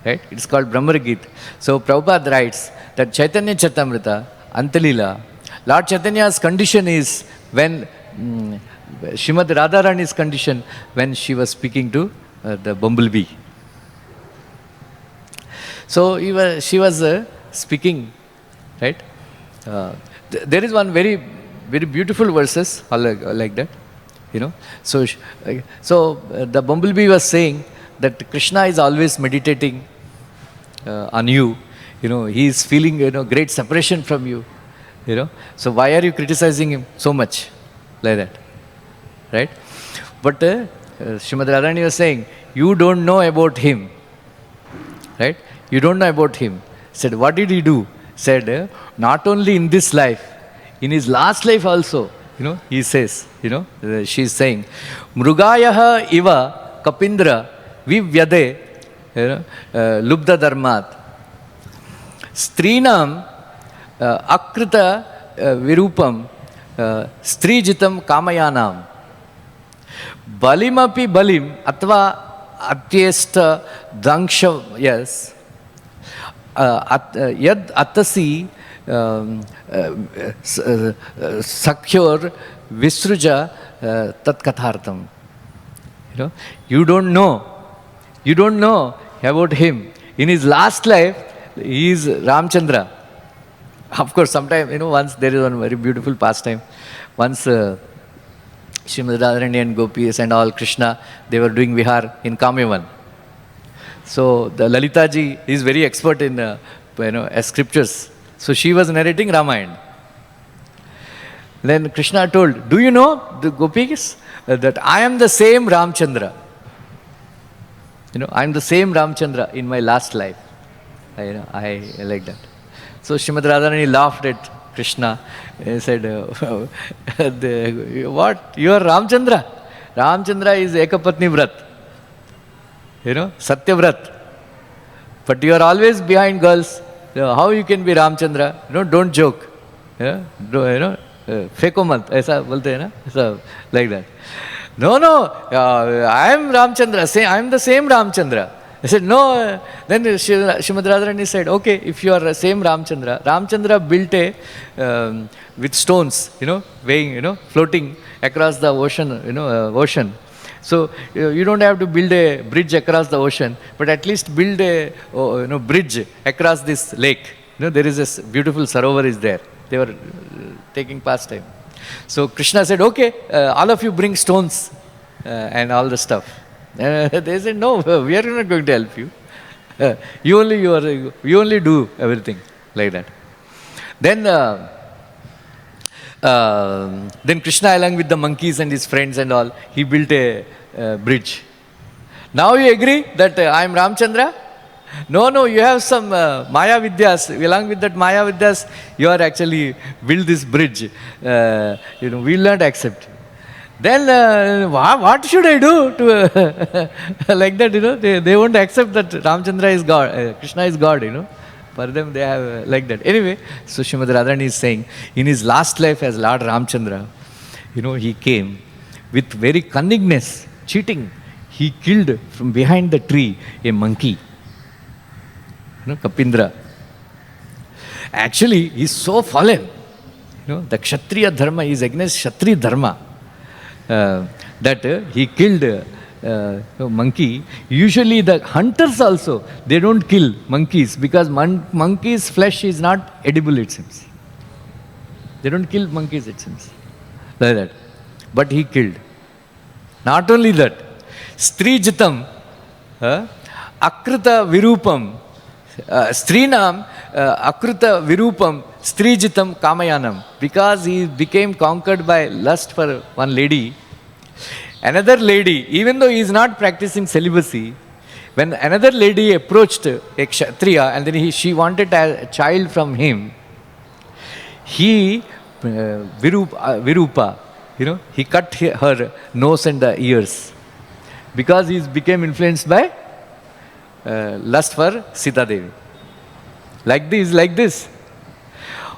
Speaker 1: Right? It's called Brahmaragit. So Prabhupada writes that Chaitanya Charitamrita, Antalila, Lord Chaitanya's condition is when Srimati Radharani's condition when she was speaking to the bumblebee. So she was speaking, right? There is one very, very beautiful verses like that. You know, so the bumblebee was saying that Krishna is always meditating on you. You know, he is feeling, great separation from you. You know, so why are you criticizing him so much like that, right? But Srimad Radharani was saying, you don't know about him, right? You don't know about him. Said, what did he do? Said, not only in this life, in his last life also, he says, she's saying, Mrugayaha iva kapindra vivyade lubda dharmat strinam akrita virupam strijitam kamayanam balimapi balim atva atyesta dangsha, yes, yad atasi sakyur visruja tat kathartam. You don't know about him. In his last life, he is Ramchandra. Of course, sometimes, once there is one very beautiful pastime. Once Srimati Radharani and Gopis and all Krishna, they were doing vihar in Kamyavan. So the Lalita ji is very expert in scriptures. So she was narrating Ramayana. Then Krishna told, do you know, the Gopis, that I am the same Ramchandra. I am the same Ramchandra in my last life. I like that. So Srimati Radharani laughed at Krishna and said, what? You are Ramchandra? Ramchandra is Ekapatni Vrat. Satya Vrat. But you are always behind girls. How you can be Ramchandra? Don't joke. Feko mat. Aisa bolte hai na? So, like that. No, I am Ramchandra. I am the same Ramchandra. I said, no. Then Srimati Radharani said, okay, if you are the same Ramchandra, Ramchandra built a, with stones, weighing, floating across the ocean, ocean. So you don't have to build a bridge across the ocean, but at least build a bridge across this lake. There is this beautiful sarovar is there. They were taking pastime. So Krishna said, okay, all of you bring stones and all the stuff. They said, no, we are not going to help you. You only do everything like that. Then Krishna, along with the monkeys and his friends and all, he built a bridge. Now you agree that I am Ramchandra? No, you have some Maya Vidyas. Along with that Maya Vidyas, you are actually build this bridge. We will not accept. Then what should I do to like that? They won't accept that Ramchandra is God, Krishna is God. For them, they have like that. Anyway, so Srimati Radharani is saying, in his last life as Lord Ramchandra, he came with very cunningness, cheating. He killed from behind the tree a monkey, Kapindra. Actually, he is so fallen. The Kshatriya Dharma is against Kshatriya Dharma. That he killed monkey. Usually the hunters also, they don't kill monkeys because monkey's flesh is not edible, it seems. They don't kill monkeys, it seems. Like that. But he killed. Not only that, Strijitam, Akrita Virupam, Strinam, Akrita Virupam, Strijitam Kamayanam. Because he became conquered by lust for one lady. Another lady, even though he is not practicing celibacy, when another lady approached a Kshatriya and then she wanted a child from him, he, Virupa, he cut her nose and the ears because he became influenced by lust for Sita Devi. Like this.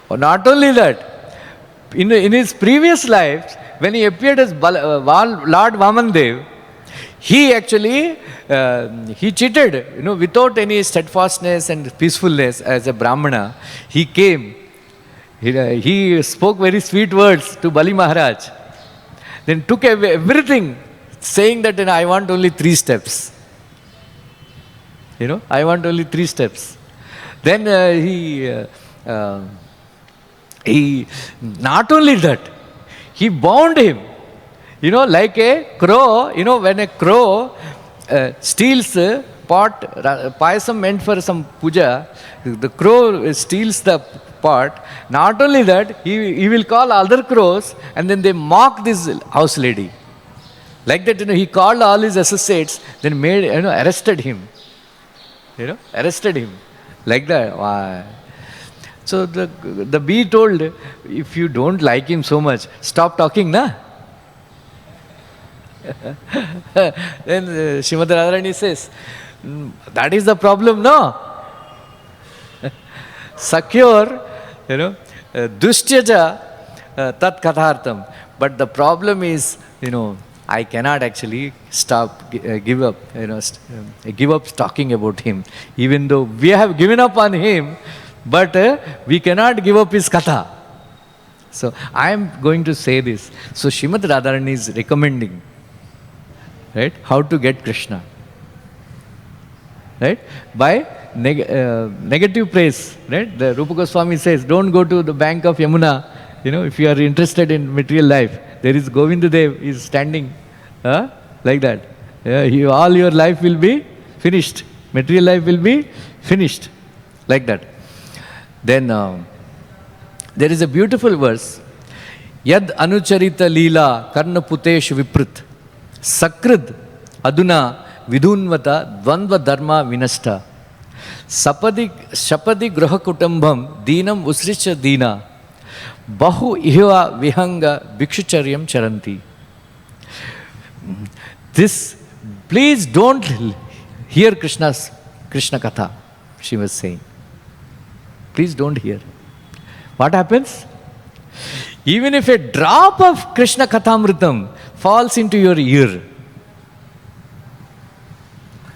Speaker 1: Not only that, in his previous lives, when he appeared as Lord Vamandev, he actually, he cheated, without any steadfastness and peacefulness as a Brahmana. He came, he spoke very sweet words to Bali Maharaj, then took away everything, saying that I want only 3 steps. I want only 3 steps. Then he, not only that, he bound him. Like a crow, when a crow steals a pot, payasam meant for some puja, the crow steals the pot. Not only that, he will call other crows and then they mock this house lady. Like that, he called all his associates, then arrested him. Arrested him. Like that. Wow. So the bee told, if you don't like him so much, stop talking, na? Then Srimati Radharani says, that is the problem, no? Secure, dustyaja tat kathartam. But the problem is, I cannot actually give up talking about him. Even though we have given up on him, but we cannot give up his katha. So I am going to say this. So Srimati Radharani is recommending, right, how to get Krishna. Right? By negative praise. Right? The Rupa Goswami says, don't go to the bank of Yamuna, if you are interested in material life. There is Govindadev is standing like that. All your life will be finished. Material life will be finished. Like that. Then there is a beautiful verse. Yad anucharita leela karna putesh viprit sakrid aduna vidunvata dvandva dharma vinashta shapadi graha kutambam deenam usricha deena bahu ihva vihanga bhikshucharyam charanti. This, please don't hear Krishna Katha, she was saying. Please don't hear. What happens? Even if a drop of Krishna Kathamritam falls into your ear,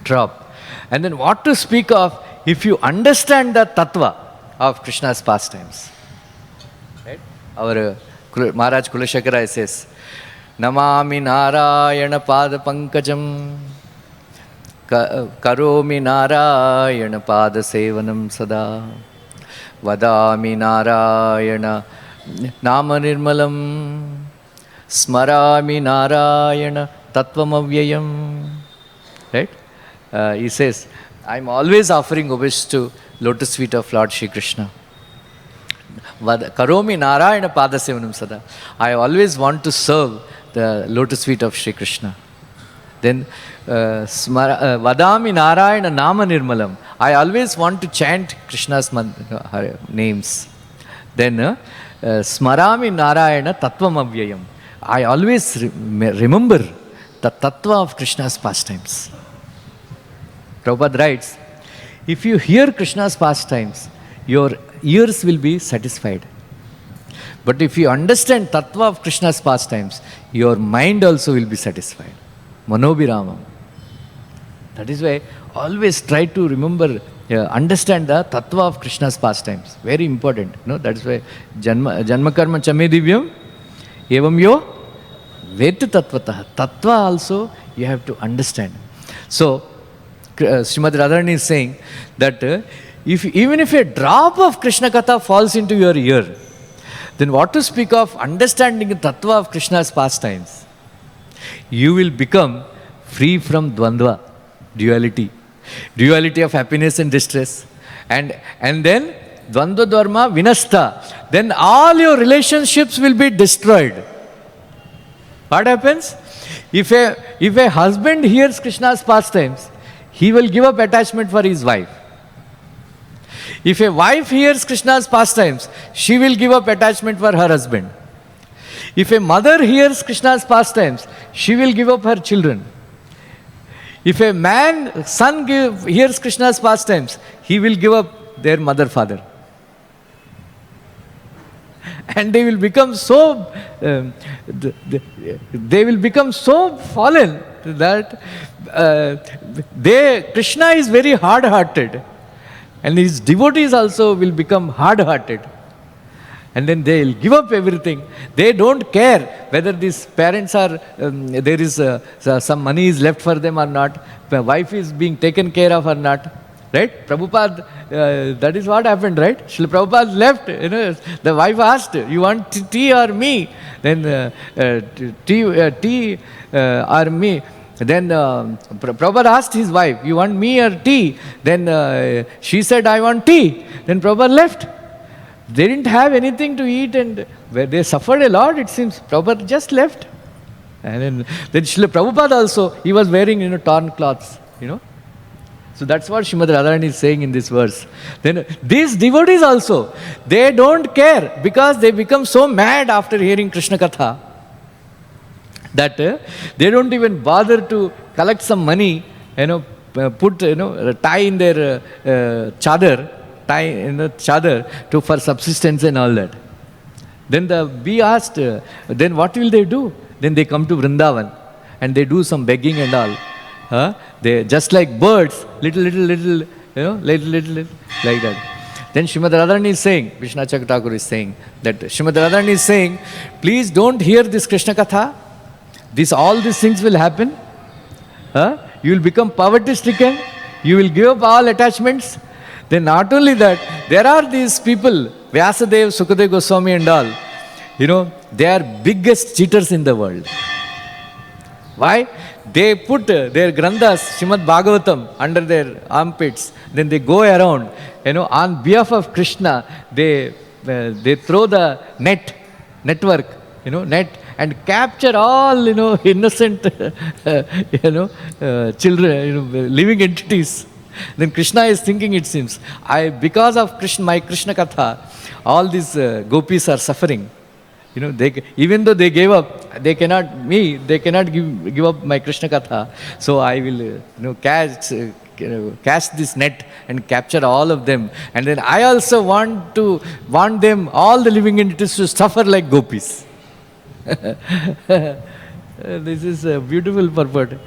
Speaker 1: drop. And then what to speak of if you understand the tattva of Krishna's pastimes. Right? Our Maharaj Kulashekara says, Namami Narayana Pada Pankajam Karomi Narayana Pada Sevanam Sada Vadami Narayana Nama Nirmalam Smarami Narayana Tatvamavyayam. Right? He says, I am always offering homage to lotus feet of Lord Shri Krishna. Karomi Narayana Pada Sevanam Sada. I always want to serve the lotus feet of Shri Krishna. Then Vadami Narayana Nama Nirmalam. I always want to chant Krishna's names. Then Smarami Narayana Tatvamavyayam. I always remember the tattva of Krishna's pastimes. Prabhupada writes, if you hear Krishna's pastimes, your ears will be satisfied. But if you understand tattva of Krishna's pastimes, your mind also will be satisfied. Manobhiramam. That is why always try to remember, understand the tattva of Krishna's pastimes. Very important. That is why Janma Karma Chame Divyam Evam Yo Vet Tatvatah. Tattva also you have to understand. So, Srimati Radharani is saying that even if a drop of Krishna Katha falls into your ear, then what to speak of understanding the tattva of Krishna's pastimes? You will become free from dvandva, duality of happiness and distress. And then dvandva dharma vinasta. Then all your relationships will be destroyed. What happens? If a husband hears Krishna's pastimes, he will give up attachment for his wife. If a wife hears Krishna's pastimes, she will give up attachment for her husband. If a mother hears Krishna's pastimes, she will give up her children. If a son hears Krishna's pastimes, he will give up their mother, father. And they will become so fallen that Krishna is very hard-hearted, and his devotees also will become hard-hearted, and then they will give up everything. They don't care whether these parents are there is some money is left for them or not, the wife is being taken care of or not. Right? Prabhupada, that is what happened, right? Srila Prabhupada left, the wife asked, you want tea or me? Then tea or me? Then Prabhupada asked his wife, you want me or tea? Then she said, I want tea. Then Prabhupada left. They didn't have anything to eat and they suffered a lot, it seems. Prabhupada just left. And then Srila Prabhupada also, he was wearing, torn cloths, So that's what Srimad Radharani is saying in this verse. Then these devotees also, they don't care because they become so mad after hearing Krishna Katha that they don't even bother to collect some money, put, tie in their chadar for subsistence and all that. Then we asked, then what will they do? Then they come to Vrindavan and they do some begging and all. They just like birds, little, like that. Then Srimad Radharani is saying, Vishnu Thakur is saying, that Srimad Radharani is saying, please don't hear this Krishna Katha. All these things will happen. You will become poverty-stricken. You will give up all attachments. Then not only that, there are these people, Vyasadeva, Sukadeva Goswami and all, they are biggest cheaters in the world. Why? They put their granthas, Srimad Bhagavatam, under their armpits. Then they go around, on behalf of Krishna, they throw the network, and capture all, innocent, children, living entities. Then Krishna is thinking, it seems, because of my Krishna Katha, all these gopis are suffering. Even though they gave up, they cannot give up my Krishna Katha. So I will, cast this net and capture all of them. And then I also want them, all the living entities, to suffer like gopis. This is a beautiful purport.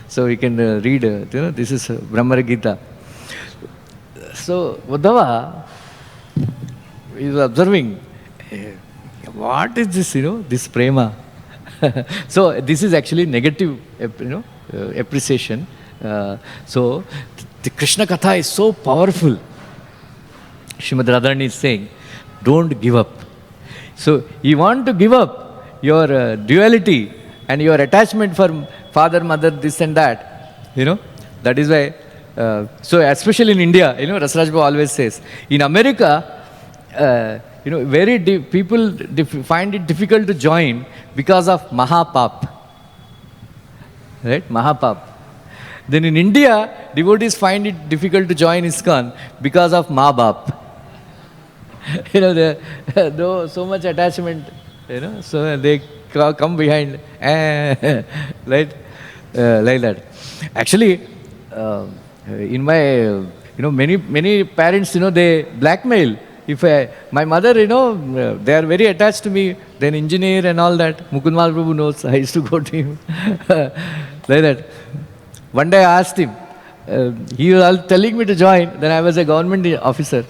Speaker 1: So we can read, this is Bhagavad-gita. So Uddhava is observing, what is this, this prema? So this is actually negative, appreciation. So the Krishna Katha is so powerful. Srimad Radharani is saying, don't give up. So you want to give up your duality and your attachment for father, mother, this and that, that is why, so especially in India, Raj Bhoga always says, in America, people find it difficult to join because of Mahapap. Right? Mahapap. Then in India, devotees find it difficult to join ISKCON because of Mabap. Though so much attachment, so they come behind, right? Like that. Actually, in my, many parents, they blackmail. If my mother, they are very attached to me, then engineer and all that. Mukundmal Prabhu knows, I used to go to him. Like that. One day I asked him, he was telling me to join, then I was a government officer.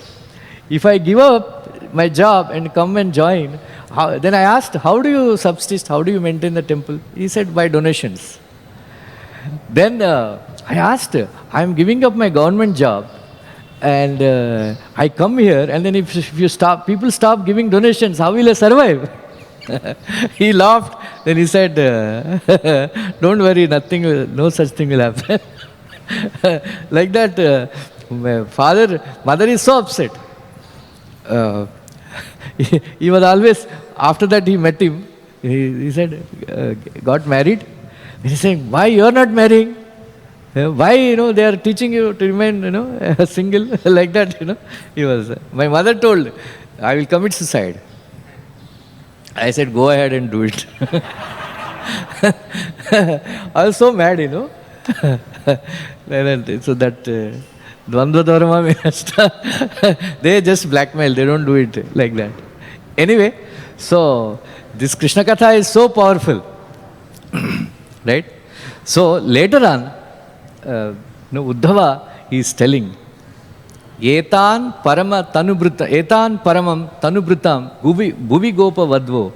Speaker 1: If I give up my job and come and join, then I asked, how do you subsist, how do you maintain the temple? He said, by donations. Then I asked, I am giving up my government job, and I come here, and then if people stop giving donations, how will I survive? He laughed. Then he said, don't worry, no such thing will happen. Like that, mother is so upset. He was always, after that he met him, he said, got married. He saying, why you are not marrying? Why, they are teaching you to remain, single, like that, He was, my mother told, I will commit suicide. I said, go ahead and do it. I was so mad, So that Dvandva Dharma, they just blackmail, they don't do it like that. Anyway, so this Krishna Katha is so powerful. Right? So later on, Uddhava is telling, Etan paramam tanubrutam bhuvi gopa vadvo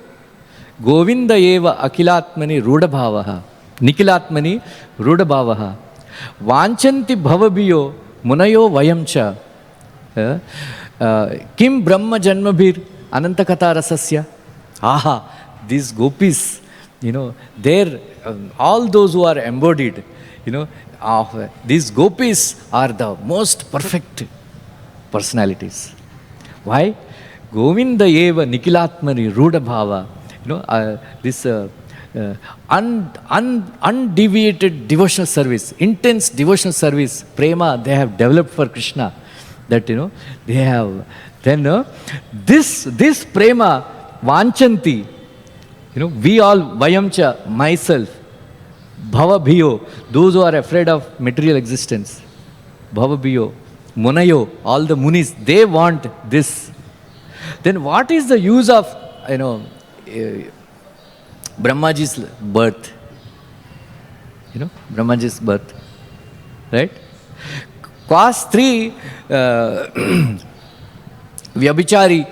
Speaker 1: govinda eva akilatmani rudha bhavaha nikilatmani rudha bhavaha Vanchanti bhavabiyo munayo vayamcha. Kim Brahma Janmabhir Anantakata Rasasya. Aha, these gopis, they're all those who are embodied, these gopis are the most perfect personalities. Why? Govinda eva nikilatmani ruda bhava. This undeviated devotional service, intense devotional service, prema they have developed for Krishna. That they have then this prema vanchanti, we all vayamcha, myself, bhavabhiyo, those who are afraid of material existence, bhavabhiyo, munayo, all the munis, they want this. Then what is the use of Brahmaji's birth? Brahmaji's birth, right? Class 3, Vyabhichari,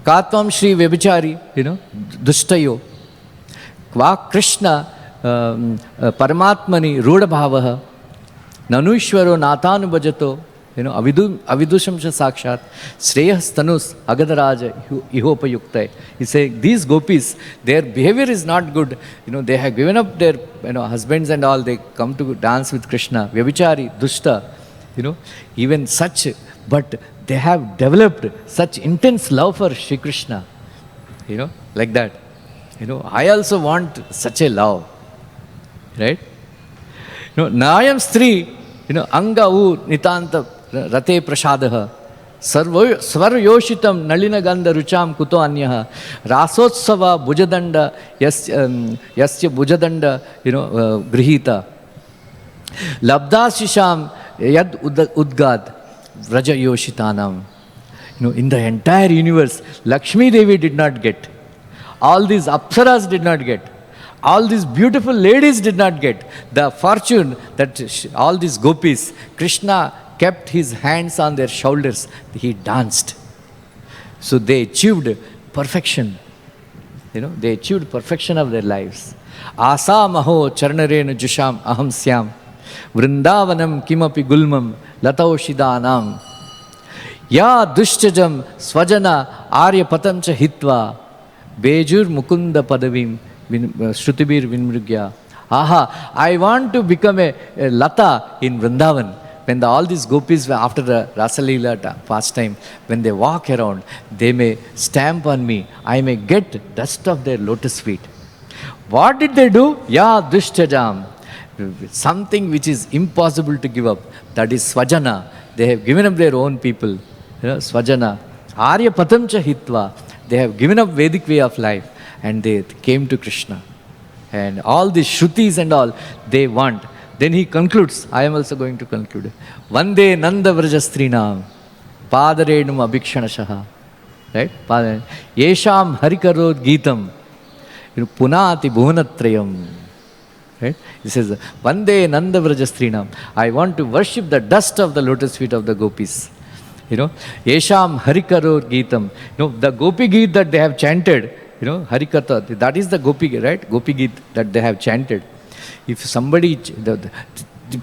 Speaker 1: Katvam Shri Vyabhichari, Dushtayo. Kva Krishna, Paramatmani, Ruda Bhavaha, Nanuishwaro, Nathanu Bhajato, Avidushamsha Sakshat, Shreyas Tanus, Agadaraja, Ihopayuktai. He says, these gopis, their behavior is not good. They have given up their husbands and all, they come to dance with Krishna. Vyabhichari, Dushta, even such, but they have developed such intense love for Shri Krishna, like that. I also want such a love, right? Nayam Stri, Anga U Nitanta Rate Prashadaha, Svaryoshitam Nalina Ganda Rucham Kuto Anyaha, Rasotsava Bujadanda, Yasya Bujadanda, Grihita, Labdasisham Yad Udgad, Vraja Yoshitanam. In the entire universe, Lakshmi Devi did not get. All these Apsaras did not get. All these beautiful ladies did not get. The fortune that all these gopis, Krishna kept his hands on their shoulders. He danced. So they achieved perfection. They achieved perfection of their lives. Asa maho charnarena jusham aham syam. Vrindavanam kimapi gulmam lataushidhanam. Ya dushchajam swajana arya patamcha hitva. Bejur mukunda padavim shrutibir vinmrugya. Aha, I want to become a lata in Vrindavan. When all these gopis, after the Rasalila pastime, when they walk around, they may stamp on me. I may get dust of their lotus feet. What did they do? Ya dushchajam. Something which is impossible to give up. That is swajana. They have given up their own people. Swajana. Arya patamcha hitva. They have given up Vedic way of life and they came to Krishna. And all these Shrutis and all, they want. Then he concludes, I am also going to conclude. Vande Nanda Vrajastrinam Padaredum Abhikshanashaha. Right? Yesham Harikarod Geetam Punati Bhunatrayam. Right? He says, Vande Nanda Vrajastrinam. I want to worship the dust of the lotus feet of the gopis. Yesham Harikaro Geetam. The Gopi Geet that they have chanted, Harikata, that is the Gopi, right? Gopi Geet that they have chanted. If somebody,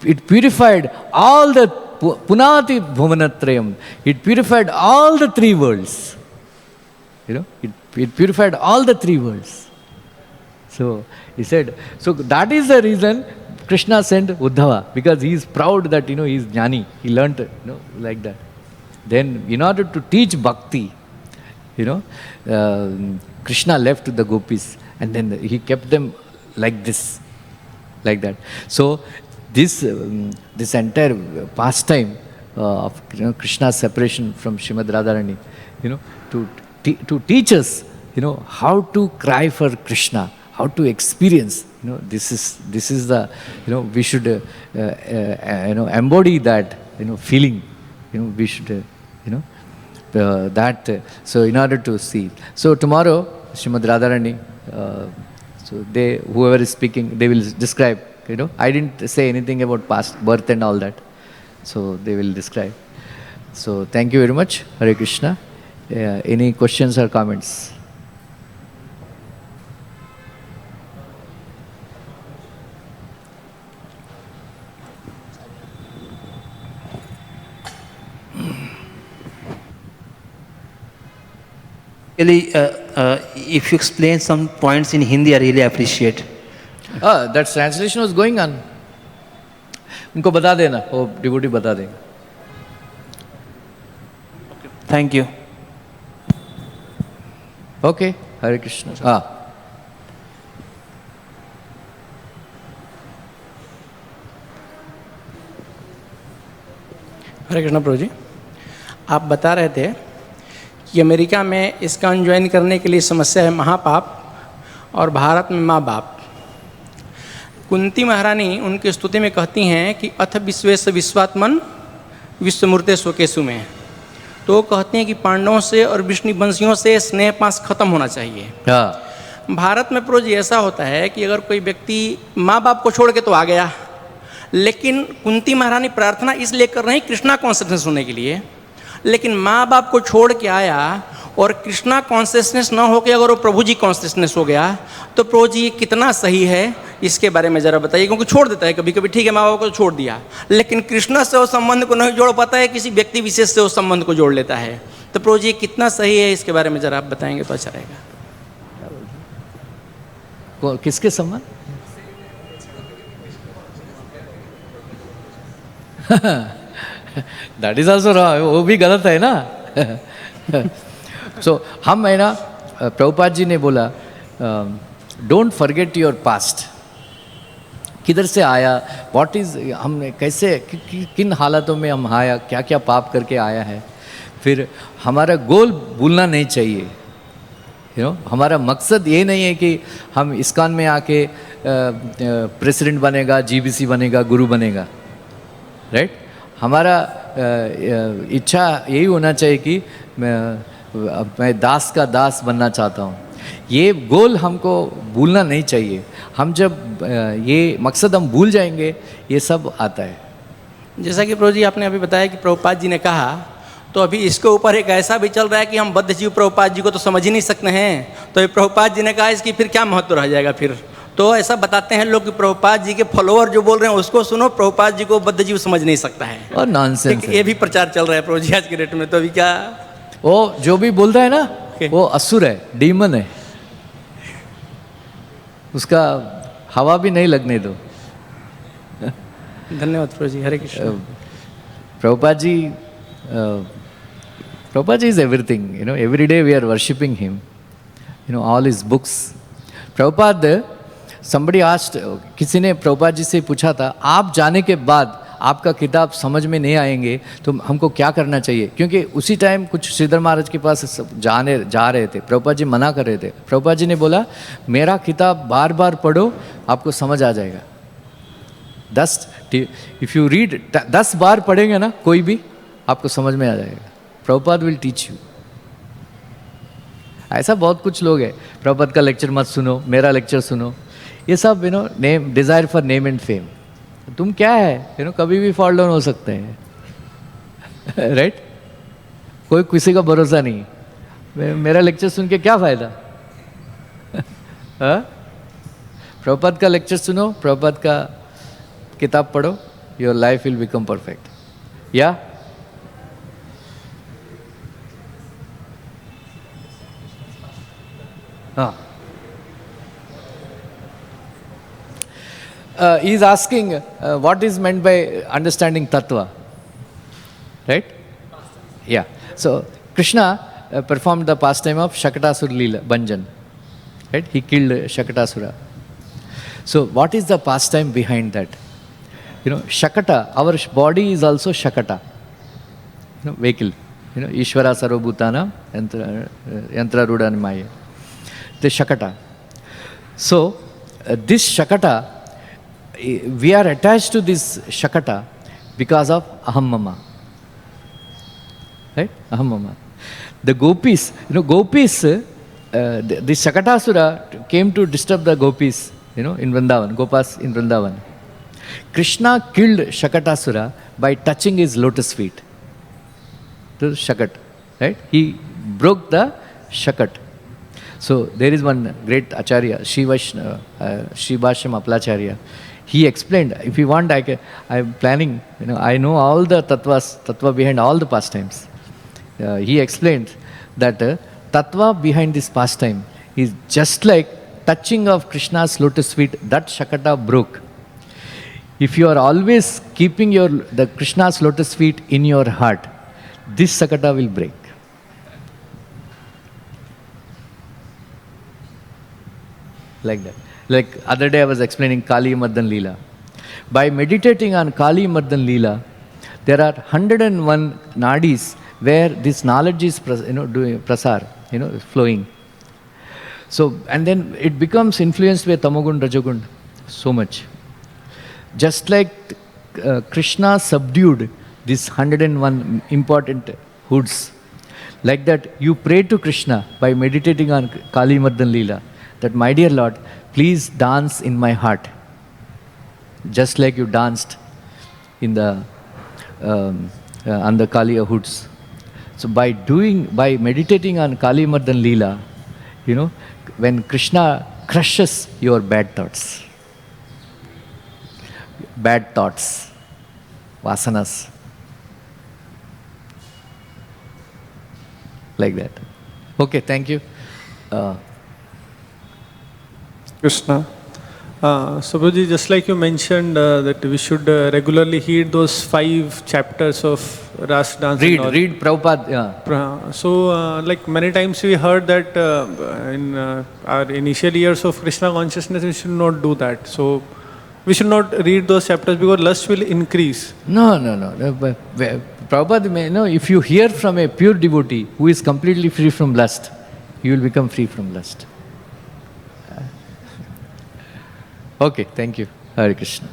Speaker 1: it purified all the Punati Bhuvanatrayam. It purified all the three worlds. It purified all the three worlds. So he said, so that is the reason Krishna sent Uddhava, because he is proud that he is Jnani. He learnt like that. Then in order to teach bhakti, Krishna left the gopis and then he kept them like this, like that. So this entire pastime of Krishna's separation from Srimad Radharani, to teach us, how to cry for Krishna, how to experience. This is the, we should embody that feeling. We should. So in order to see. So tomorrow, Srimad Radharani, so whoever is speaking, they will describe, I didn't say anything about past birth and all that. So they will describe. So thank you very much. Hare Krishna. Any questions or comments?
Speaker 2: Really, if you explain some points in Hindi, I really appreciate.
Speaker 1: That translation was going on. उनको बता देना, वो devotee बता देंगे.
Speaker 2: Thank you.
Speaker 1: Okay, Hare Krishna. हाँ.
Speaker 3: हरे कृष्ण प्रभु जी, आप बता रहे थे कि अमेरिका में इस्कॉन ज्वाइन करने के लिए समस्या है महापाप और भारत में माँ बाप. कुंती महारानी उनकी स्तुति में कहती हैं कि अथ विश्वेश विश्वात्मन विश्वमूर्ते शोकेशु में, तो वो कहती हैं कि पांडवों से और विष्णु वंशियों से स्नेह पास खत्म होना चाहिए. भारत में प्रभु जी ऐसा होता है कि अगर कोई व्यक्ति माँ बाप को छोड़ के तो आ गया, लेकिन कुंती महारानी प्रार्थना इसलिए कर रही कृष्णा कॉन्शियसनेस होने के लिए, लेकिन माँ बाप को छोड़ के आया और कृष्णा कॉन्शियसनेस ना होकर अगर वो प्रभु जी कॉन्शियसनेस हो गया, तो प्रभु जी कितना सही है इसके बारे में ज़रा बताइए. क्योंकि छोड़ देता है कभी कभी, ठीक है माँ बाप को छोड़ दिया, लेकिन कृष्णा से वो संबंध को नहीं जोड़ पाता है, किसी व्यक्ति विशेष से उस संबंध को जोड़ लेता है. तो प्रभु जी कितना सही है इसके बारे में ज़रा आप बताएंगे तो अच्छा रहेगा.
Speaker 1: किसके संबंध? दैट इज ऑल्सो रॉन्ग, वो भी गलत है ना. सो हम है ना, प्रभुपाद जी ने बोला डोंट फॉरगेट योर पास्ट. किधर से आया, व्हाट इज, हमने कैसे किन हालातों में हम आया, क्या क्या पाप करके आया है. फिर हमारा गोल भूलना नहीं चाहिए. हमारा मकसद ये नहीं है कि हम इस्कॉन में आके प्रेसिडेंट बनेगा, जीबीसी बनेगा, गुरु बनेगा, राइट. हमारा इच्छा यही होना चाहिए कि मैं दास का दास बनना चाहता हूँ. ये गोल हमको भूलना नहीं चाहिए. हम जब ये मकसद हम भूल जाएंगे, ये सब आता है.
Speaker 3: जैसा कि प्रभु जी आपने अभी बताया कि प्रभुपाद जी ने कहा, तो अभी इसके ऊपर एक ऐसा भी चल रहा है कि हम बद्ध जीव प्रभुपाद जी को तो समझ ही नहीं सकते हैं. तो ये प्रभुपाद जी ने कहा इसकी फिर क्या महत्व रह जाएगा. फिर तो ऐसा बताते हैं लोग कि प्रभुपाद जी के फॉलोअर जो बोल रहे हैं उसको सुनो, प्रभुपाद जी को बद्ध जीव समझ नहीं सकता है.
Speaker 1: और नॉनसेंस है.
Speaker 3: ये भी प्रचार चल रहा है प्रभु जी आज के डेट में. तो अभी क्या
Speaker 1: वो जो भी बोल रहा है ना, वो असुर है, डीमन है. उसका हवा भी नहीं लगने दो.
Speaker 3: धन्यवाद प्रभु जी. हरे Krishna.
Speaker 1: Prabhupada ji, Prabhupada is everything, every day we are worshipping him, all his books. Prabhupada, somebody asked, किसी ने प्रभुपाद जी से पूछा था, आप जाने के बाद आपका किताब समझ में नहीं आएंगे तो हमको क्या करना चाहिए. क्योंकि उसी टाइम कुछ श्रीधर महाराज के पास जा रहे थे, प्रभुपाद जी मना कर रहे थे. प्रभुपाद जी ने बोला मेरा किताब बार बार पढ़ो, आपको समझ आ जाएगा. 10 इफ़ यू रीड 10 बार पढ़ेंगे ना कोई भी, आपको समझ में आ जाएगा. Prabhupada will teach you. ऐसा बहुत कुछ लोग हैं, प्रभुपाद का लेक्चर मत सुनो, मेरा लेक्चर सुनो. ये सब name, desire for name and fame. तुम क्या है, कभी भी फॉल डाउन हो सकते हैं. राइट. कोई किसी का भरोसा नहीं. मेरा लेक्चर सुन के क्या फ़ायदा. प्रभुपाद का लेक्चर सुनो, प्रभुपाद का किताब पढ़ो, your life will become perfect. या he is asking what is meant by understanding tattva, right? Yeah. So Krishna performed the pastime of Shakatasura Leela, Banjan, right? He killed Shakatasura. So what is the pastime behind that? Shakata, our body is also Shakata, vehicle. Ishvara sarvabhutana yantra rudhan maya. The Shakata. So this Shakata, we are attached to this Shakata because of Aham Mama. Right? Aham Mama. The gopis, gopis, this Shakatasura came to disturb the gopis, in Vrindavan, gopas in Vrindavan. Krishna killed Shakatasura by touching his lotus feet. The Shakat, right? He broke the Shakat. So there is one great Acharya, Sri Bhashyam Aplacharya. He explained, if you want, I am planning, I know all the tattva behind all the pastimes. He explained that tattva behind this pastime is just like touching of Krishna's lotus feet, that Shakata broke. If you are always keeping the Krishna's lotus feet in your heart, this Sakata will break. Like that. Like other day I was explaining Kali Mardan Leela. By meditating on Kali Mardan Leela, there are 101 nadis where this knowledge is doing prasar, flowing. So, and then it becomes influenced by Tamagun, Rajagun, so much. Just like Krishna subdued these 101 important hoods, like that you pray to Krishna by meditating on Kali Mardan Leela, that my dear Lord, please dance in my heart, just like you danced in the on the Kaliya hoods. So by meditating on Kali Mardan Leela, when Krishna crushes your bad thoughts, vasanas, like that. Okay, thank you.
Speaker 4: Krishna. So, Prabhuji, just like you mentioned that we should regularly heed those 5 chapters of Ras dance.
Speaker 1: Read Prabhupada. Yeah.
Speaker 4: So, like many times we heard that in our initial years of Krishna consciousness, we should not do that. So, we should not read those chapters because lust will increase.
Speaker 1: No. Prabhupada, if you hear from a pure devotee who is completely free from lust, you will become free from lust. Okay, thank you. Hare Krishna.